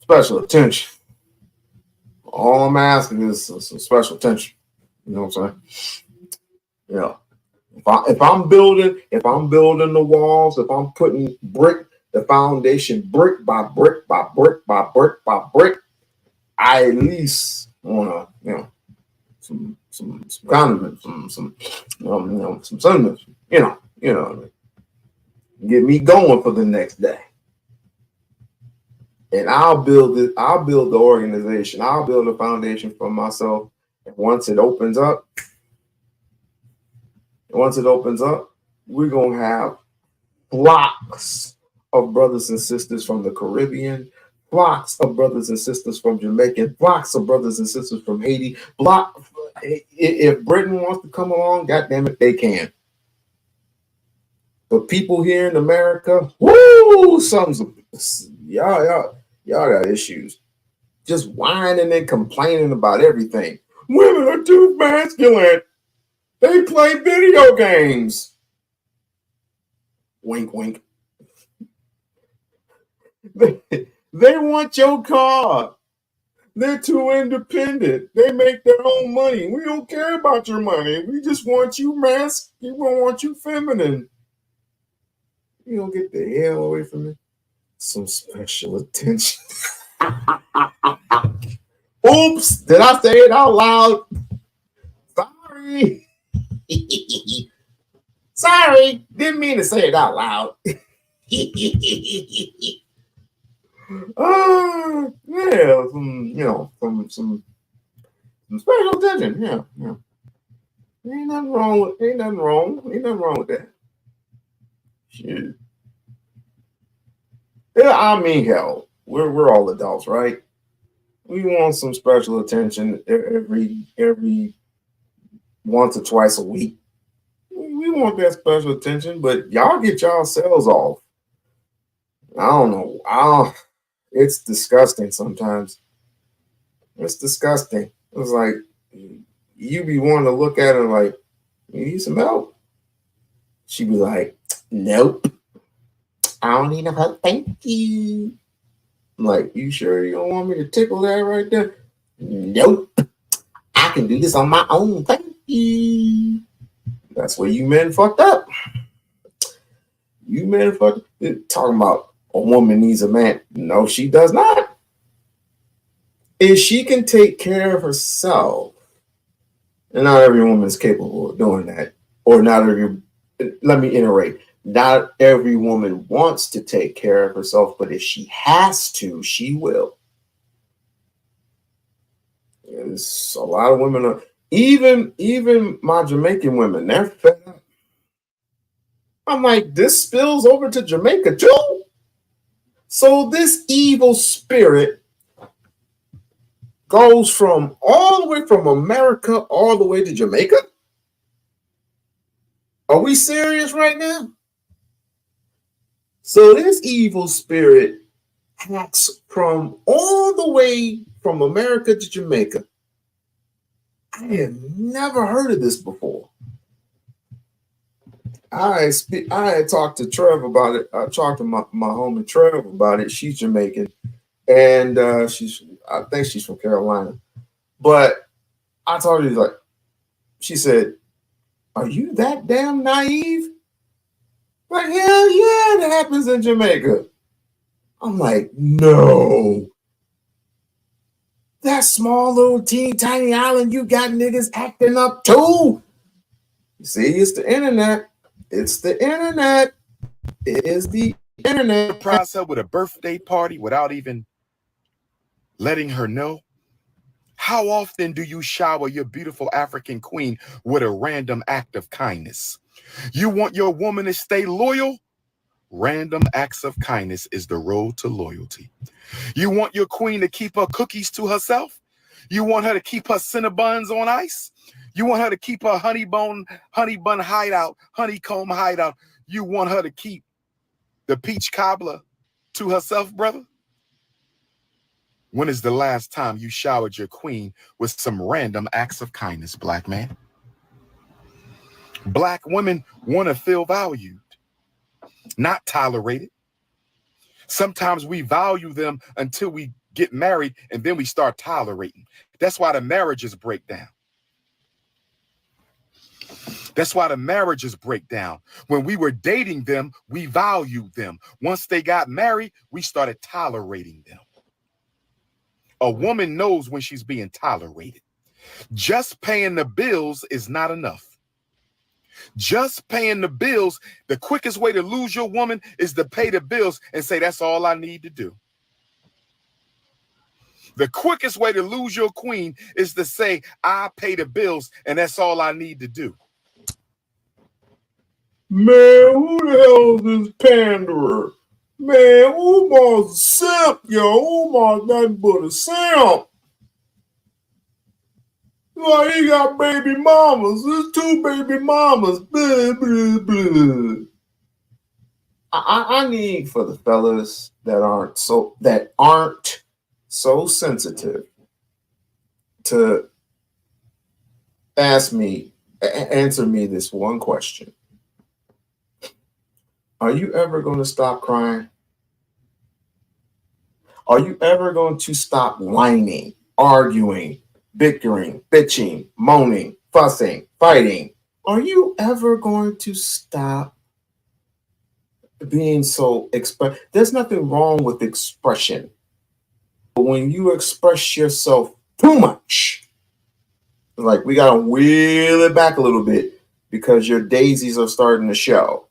special attention. All I'm asking is some special attention. You know what I'm saying? Yeah. If I'm building the walls, if I'm putting the foundation brick by brick by brick by brick by brick, I at least wanna, some condiments, some sentiments, what I mean. Get me going for the next day. And I'll build the organization. I'll build a foundation for myself. And once it opens up, we're gonna have flocks of brothers and sisters from the Caribbean, flocks of brothers and sisters from Jamaica, flocks of brothers and sisters from Haiti. If Britain wants to come along, goddamn it, they can. But people here in America, woo, y'all got issues. Just whining and complaining about everything. Women are too masculine. They play video games. Wink, wink. They want your car. They're too independent. They make their own money. We don't care about your money. We just want you we want you feminine. You don't get the hell away from me. Some special attention. Oops, did I say it out loud? Sorry. Sorry, didn't mean to say it out loud. Yeah, some special attention. Yeah. Ain't nothing wrong with that. Shit. Yeah, I mean, hell, we're all adults, right? We want some special attention every once or twice a week. We want that special attention, but y'all get yourselves off. I don't know. It's disgusting sometimes. It's disgusting. It's like you be wanting to look at her like, you need some help? She be like, nope. I don't need no help. Thank you. I'm like, you sure you don't want me to tickle that right there? Nope. I can do this on my own. Thank you. That's where you men fucked up. You men fucked up. Talking about a woman needs a man. No, she does not. If she can take care of herself, and not every woman is capable of doing that, or let me iterate. Not every woman wants to take care of herself, but if she has to, she will. There's a lot of women, even my Jamaican women, they're fed up. I'm like, this spills over to Jamaica too? So this evil spirit goes from all the way from America all the way to Jamaica? Are we serious right now? So this evil spirit acts from all the way from America to Jamaica. I have never heard of this before. I had talked to Trev about it. I talked to my homie Trev about it. She's Jamaican, and I think she's from Carolina. But I told her, like, she said, "Are you that damn naive?" Like, hell yeah, that happens in Jamaica. I'm like, no. That small little teeny tiny island, you got niggas acting up too. See, it's the internet. It's the internet. It is the internet. Surprise her with a birthday party without even letting her know. How often do you shower your beautiful African queen with a random act of kindness? You want your woman to stay loyal? Random acts of kindness is the road to loyalty. You want your queen to keep her cookies to herself? You want her to keep her Cinnabons on ice? You want her to keep her honeycomb hideout? You want her to keep the peach cobbler to herself, brother? When is the last time you showered your queen with some random acts of kindness, black man? Black women want to feel valued, not tolerated. Sometimes we value them until we get married and then we start tolerating. That's why the marriages break down. That's why the marriages break down. When we were dating them, we valued them. Once they got married, we started tolerating them. A woman knows when she's being tolerated. Just paying the bills is not enough. Just paying the bills, the quickest way to lose your woman is to pay the bills and say, that's all I need to do. The quickest way to lose your queen is to say, I pay the bills and that's all I need to do. Man, who the hell is this panderer? Man, Umar's a simp, yo. Umar's nothing but a simp. Like, he got baby mamas. There's 2 baby mamas. Blah, blah, blah. I need for the fellas that aren't so sensitive to answer me this one question. Are you ever going to stop crying? Are you ever going to stop whining, arguing, bickering, bitching, moaning, fussing, fighting? Are you ever going to stop being so There's nothing wrong with expression. But when you express yourself too much, like, we got to wheel it back a little bit because your daisies are starting to show.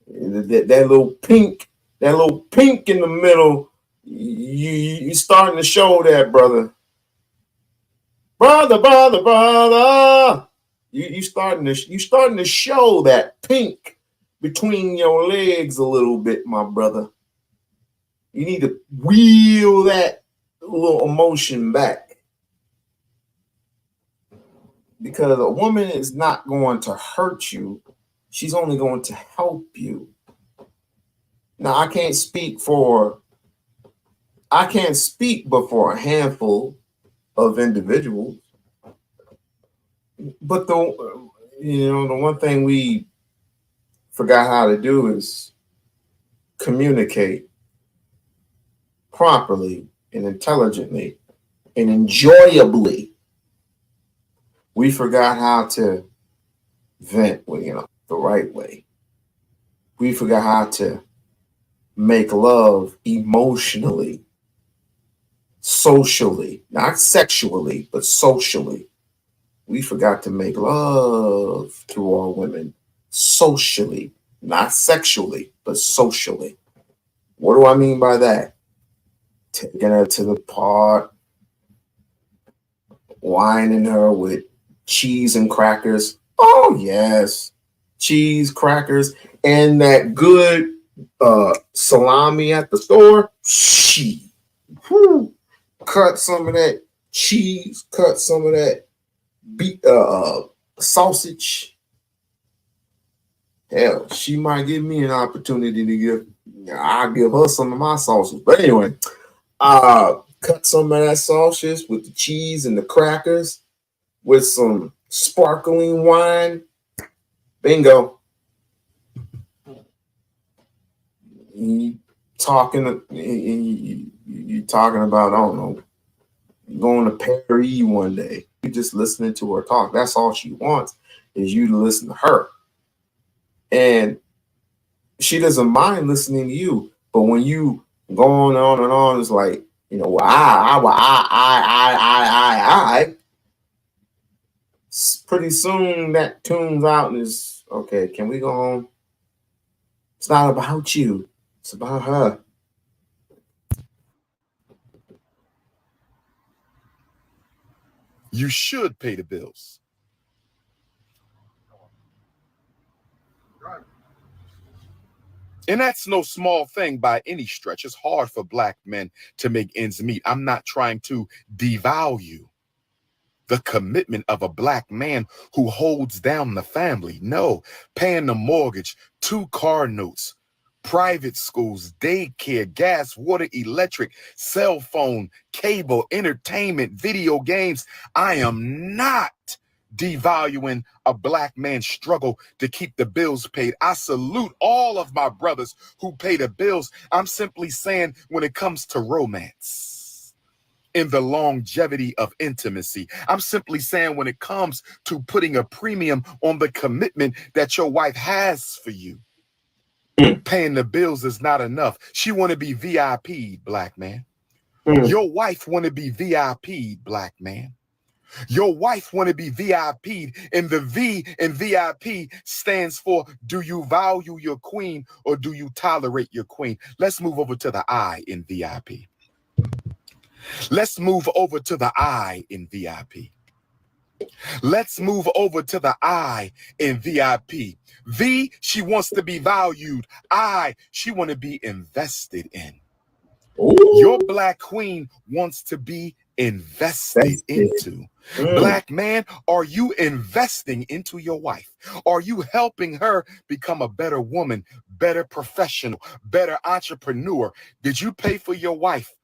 That little pink in the middle, you starting to show that, brother. You starting to show that pink between your legs a little bit, my brother. You need to wheel that little emotion back. Because a woman is not going to hurt you. She's only going to help you. Now, I can't speak but for a handful of individuals. But the one thing we forgot how to do is communicate properly and intelligently and enjoyably. We forgot how to vent, the right way. We forgot how to make love emotionally, socially, not sexually, but socially. We forgot to make love to our women socially, not sexually, but socially. What do I mean by that? Taking her to the park, whining her with cheese and crackers. Oh, yes. Cheese, crackers, and that good salami at the store. Cut some of that cheese, cut some of that sausage. Hell, she might give me an opportunity to I'll give her some of my sausage. But anyway, cut some of that sausage with the cheese and the crackers with some sparkling wine. Bingo. You talking about, I don't know, going to Paris one day. You just listening to her talk. That's all she wants is you to listen to her. And she doesn't mind listening to you. But when you going on and on, it's like, you know, I. Pretty soon that tunes out and is okay. Can we go home? It's not about you. It's about her. You should pay the bills. And that's no small thing by any stretch. It's hard for black men to make ends meet. I'm not trying to devalue the commitment of a black man who holds down the family. No, paying the mortgage, 2 car notes, private schools, daycare, gas, water, electric, cell phone, cable, entertainment, video games. I am not devaluing a black man's struggle to keep the bills paid. I salute all of my brothers who pay the bills. I'm simply saying when it comes to romance, in the longevity of intimacy, I'm simply saying when it comes to putting a premium on the commitment that your wife has for you, paying the bills is not enough. She want to be VIP, black man. Your wife want to be VIP, black man. Your wife want to be VIP'd, and the V in VIP stands for, do you value your queen or do you tolerate your queen? Let's move over to the I in VIP. Let's move over to the I in VIP. Let's move over to the I in VIP. V, she wants to be valued. I, she want to be invested in. Ooh. Your black queen wants to be invested into. Black man, are you investing into your wife? Are you helping her become a better woman, better professional, better entrepreneur? Did you pay for your wife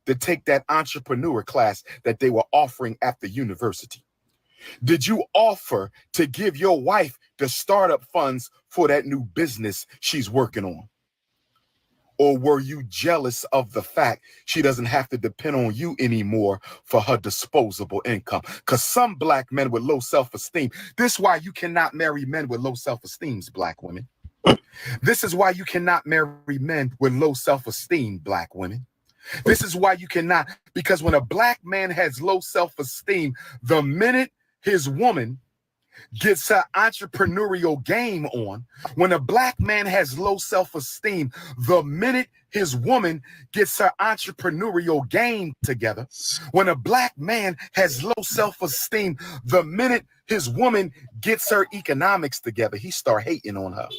to take that entrepreneur class that they were offering at the university? Did you offer to give your wife the startup funds for that new business she's working on? Or were you jealous of the fact she doesn't have to depend on you anymore for her disposable income? Because some black men with low self-esteem, this is why you cannot marry men with low self-esteem, black women. This is why you cannot marry men with low self-esteem, black women. This is why you cannot, because when a black man has low self-esteem, the minute his woman gets her entrepreneurial game on, when a black man has low self-esteem, the minute his woman gets her entrepreneurial game together, when a black man has low self-esteem, the minute his woman gets her economics together, he start hating on her.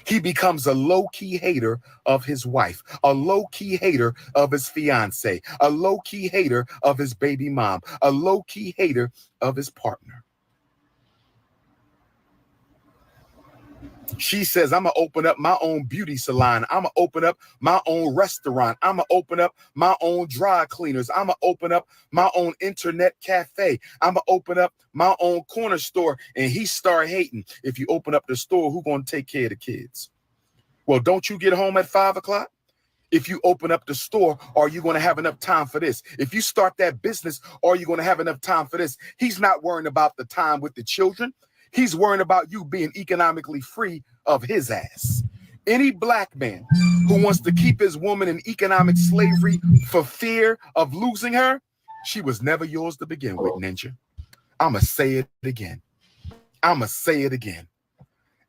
He becomes a low-key hater of his wife, a low-key hater of his fiance, a low-key hater of his baby mom, a low-key hater of his partner. She says, I'm going to open up my own beauty salon. I'm going to open up my own restaurant. I'm going to open up my own dry cleaners. I'm going to open up my own internet cafe. I'm going to open up my own corner store. And he start hating. If you open up the store, who's going to take care of the kids? Well, don't you get home at 5 o'clock? If you open up the store, are you going to have enough time for this? If you start that business, are you going to have enough time for this? He's not worrying about the time with the children. He's worrying about you being economically free of his ass. Any black man who wants to keep his woman in economic slavery for fear of losing her, she was never yours to begin with, ninja. I'ma say it again. I'ma say it again.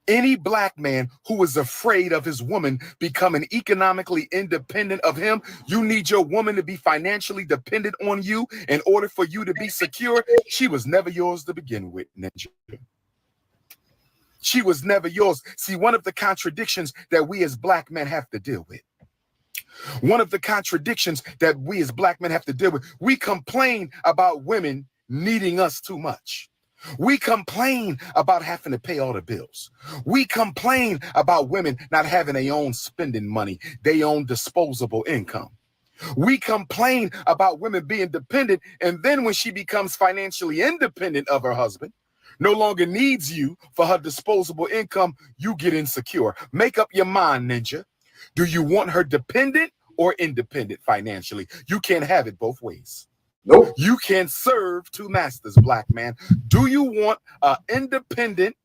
Any black man who is afraid of his woman becoming economically independent of him, you need your woman to be financially dependent on you in order for you to be secure. She was never yours to begin with, ninja. She was never yours. See, one of the contradictions that we as black men have to deal with, one of the contradictions that we as black men have to deal with, we complain about women needing us too much. We complain about having to pay all the bills. We complain about women not having their own spending money, their own disposable income. We complain about women being dependent, and then when she becomes financially independent of her husband, no longer needs you for her disposable income, you get insecure. Make up your mind, ninja. Do you want her dependent or independent financially? You can't have it both ways. Nope. You can't serve two masters, black man. Do you want an independent,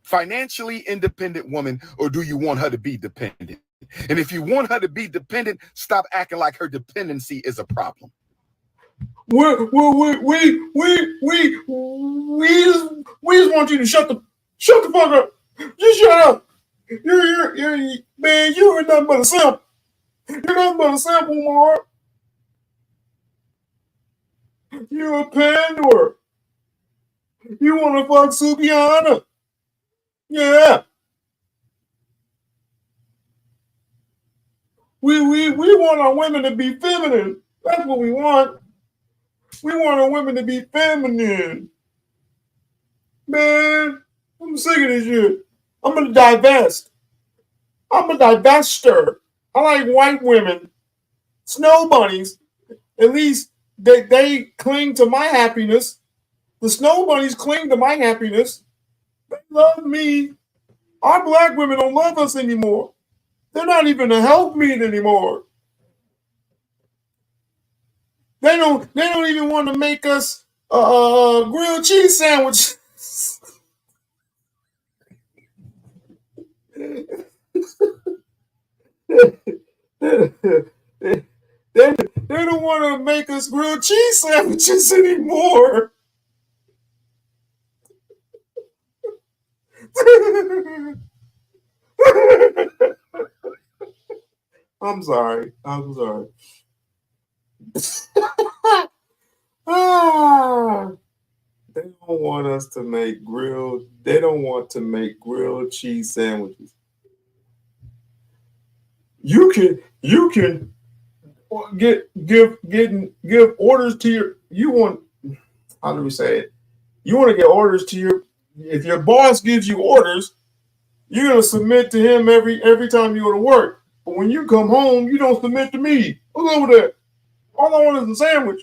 financially independent woman, or do you want her to be dependent? And if you want her to be dependent, stop acting like her dependency is a problem. We just want you to shut the fuck up. Just shut up. You're man, you ain't nothing but a simp. You're nothing but a simp, Umar. You're a panderer. You want to fuck Sukiana. Yeah. We want our women to be feminine. That's what we want. We want our women to be feminine. Man, I'm sick of this shit. I'm gonna divest. I'm a divester. I like white women. Snow bunnies. At least they cling to my happiness. The snow bunnies cling to my happiness. They love me. Our black women don't love us anymore. They're not even a helpmeet anymore. They don't even want to make us grilled cheese sandwich. They don't want to make us grilled cheese sandwiches anymore. I'm sorry. They don't want us to make grilled. They don't want to make grilled cheese sandwiches. You can give orders to your. You want. How do we say it? You want to get orders to your. If your boss gives you orders, you're gonna submit to him every time you go to work. But when you come home, you don't submit to me. What's over there? All I want is a sandwich.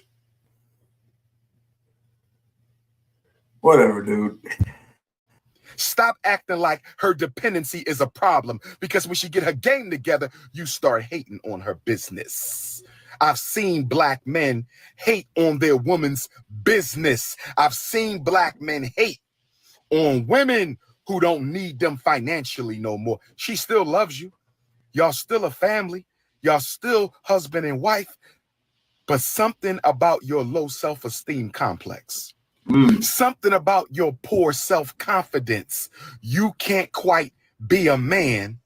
Whatever, dude. Stop acting like her dependency is a problem, because when she get her game together, you start hating on her business. I've seen black men hate on their woman's business. I've seen black men hate on women who don't need them financially no more. She still loves you. Y'all still a family. Y'all still husband and wife. But something about your low self-esteem complex, something about your poor self-confidence, you can't quite be a man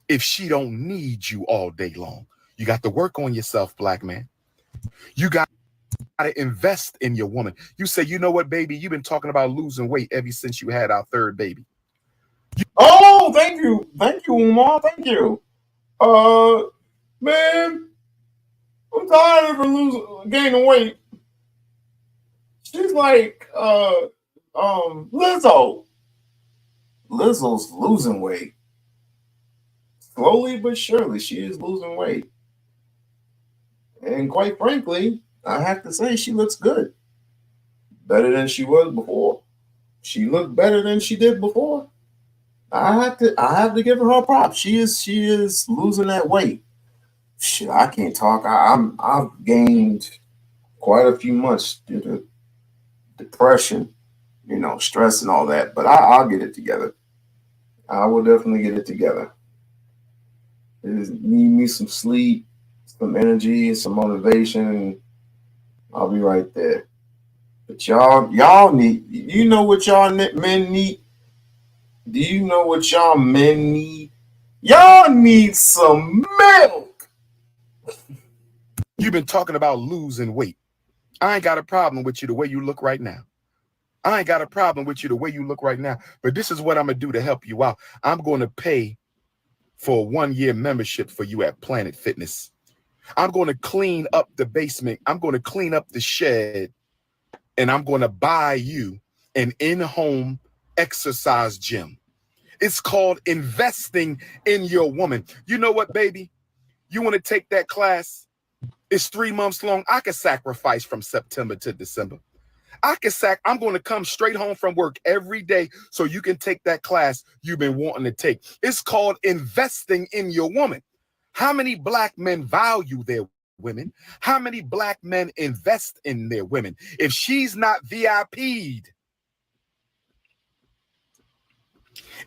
if she don't need you all day long. You got to work on yourself, black man. You got to invest in your woman. You say, you know what, baby, you've been talking about losing weight ever since you had our third baby. Oh, thank you, Umar. Thank you. Man, I'm tired of her gaining weight. She's like Lizzo. Lizzo's losing weight. Slowly but surely, she is losing weight. And quite frankly, I have to say she looks good. Better than she was before. She looked better than she did before. I have to give her props. She is losing that weight. Shit, I can't talk. I've gained quite a few months due to depression, stress and all that. But I'll get it together. I will definitely get it together. It just need me some sleep, some energy, some motivation, and I'll be right there. But y'all need. You know what y'all men need? Do you know what y'all men need? Y'all need some milk. You've been talking about losing weight. I ain't got a problem with you the way you look right now. I ain't got a problem with you the way you look right now. But this is what I'm going to do to help you out. I'm going to pay for a 1-year membership for you at Planet Fitness. I'm going to clean up the basement. I'm going to clean up the shed. And I'm going to buy you an in-home exercise gym. It's called investing in your woman. You know what, baby? You want to take that class? It's 3 months long. I can sacrifice from September to December. I'm going to come straight home from work every day so you can take that class you've been wanting to take. It's called investing in your woman. How many black men value their women? How many black men invest in their women? If she's not VIP'd,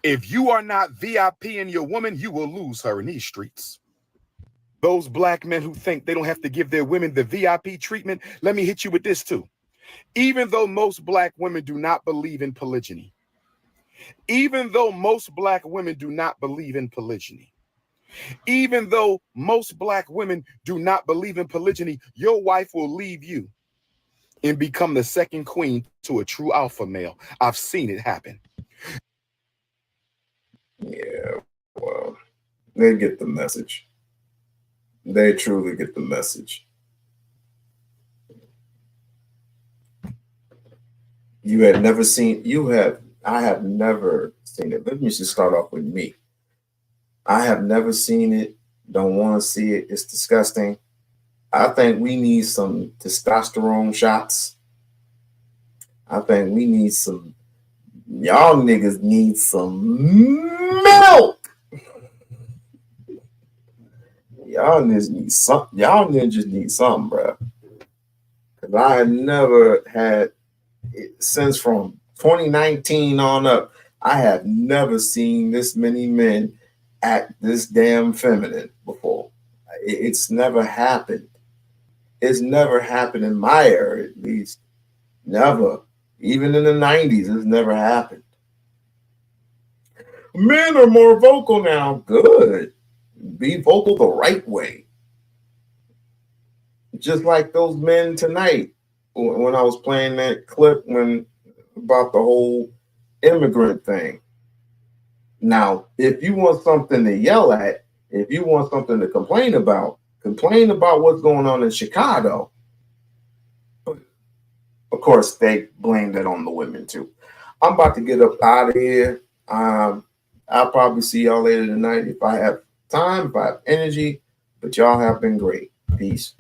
if you are not VIP in your woman, you will lose her in these streets. Those black men who think they don't have to give their women the VIP treatment, let me hit you with this too. Even though most black women do not believe in polygyny, even though most black women do not believe in polygyny, even though most black women do not believe in polygyny, your wife will leave you and become the second queen to a true alpha male. I've seen it happen. Yeah, well, they get the message. They truly get the message. I have never seen it. Let me just start off with me. I have never seen it, don't want to see it. It's disgusting. I think we need some testosterone shots. I think we need some, y'all niggas need some milk. Y'all niggas need something. Y'all niggas need something, bro. Because I have never had, since from 2019 on up, I have never seen this many men act this damn feminine before. It's never happened. It's never happened in my era, at least. Never. Even in the 90s, it's never happened. Men are more vocal now. Good. Be vocal the right way. Just like those men tonight when I was playing that clip about the whole immigrant thing. Now, if you want something to yell at, if you want something to complain about what's going on in Chicago. Of course, they blamed it on the women too. I'm about to get up out of here. I'll probably see y'all later tonight if I have time, if I have energy. But y'all have been great. Peace.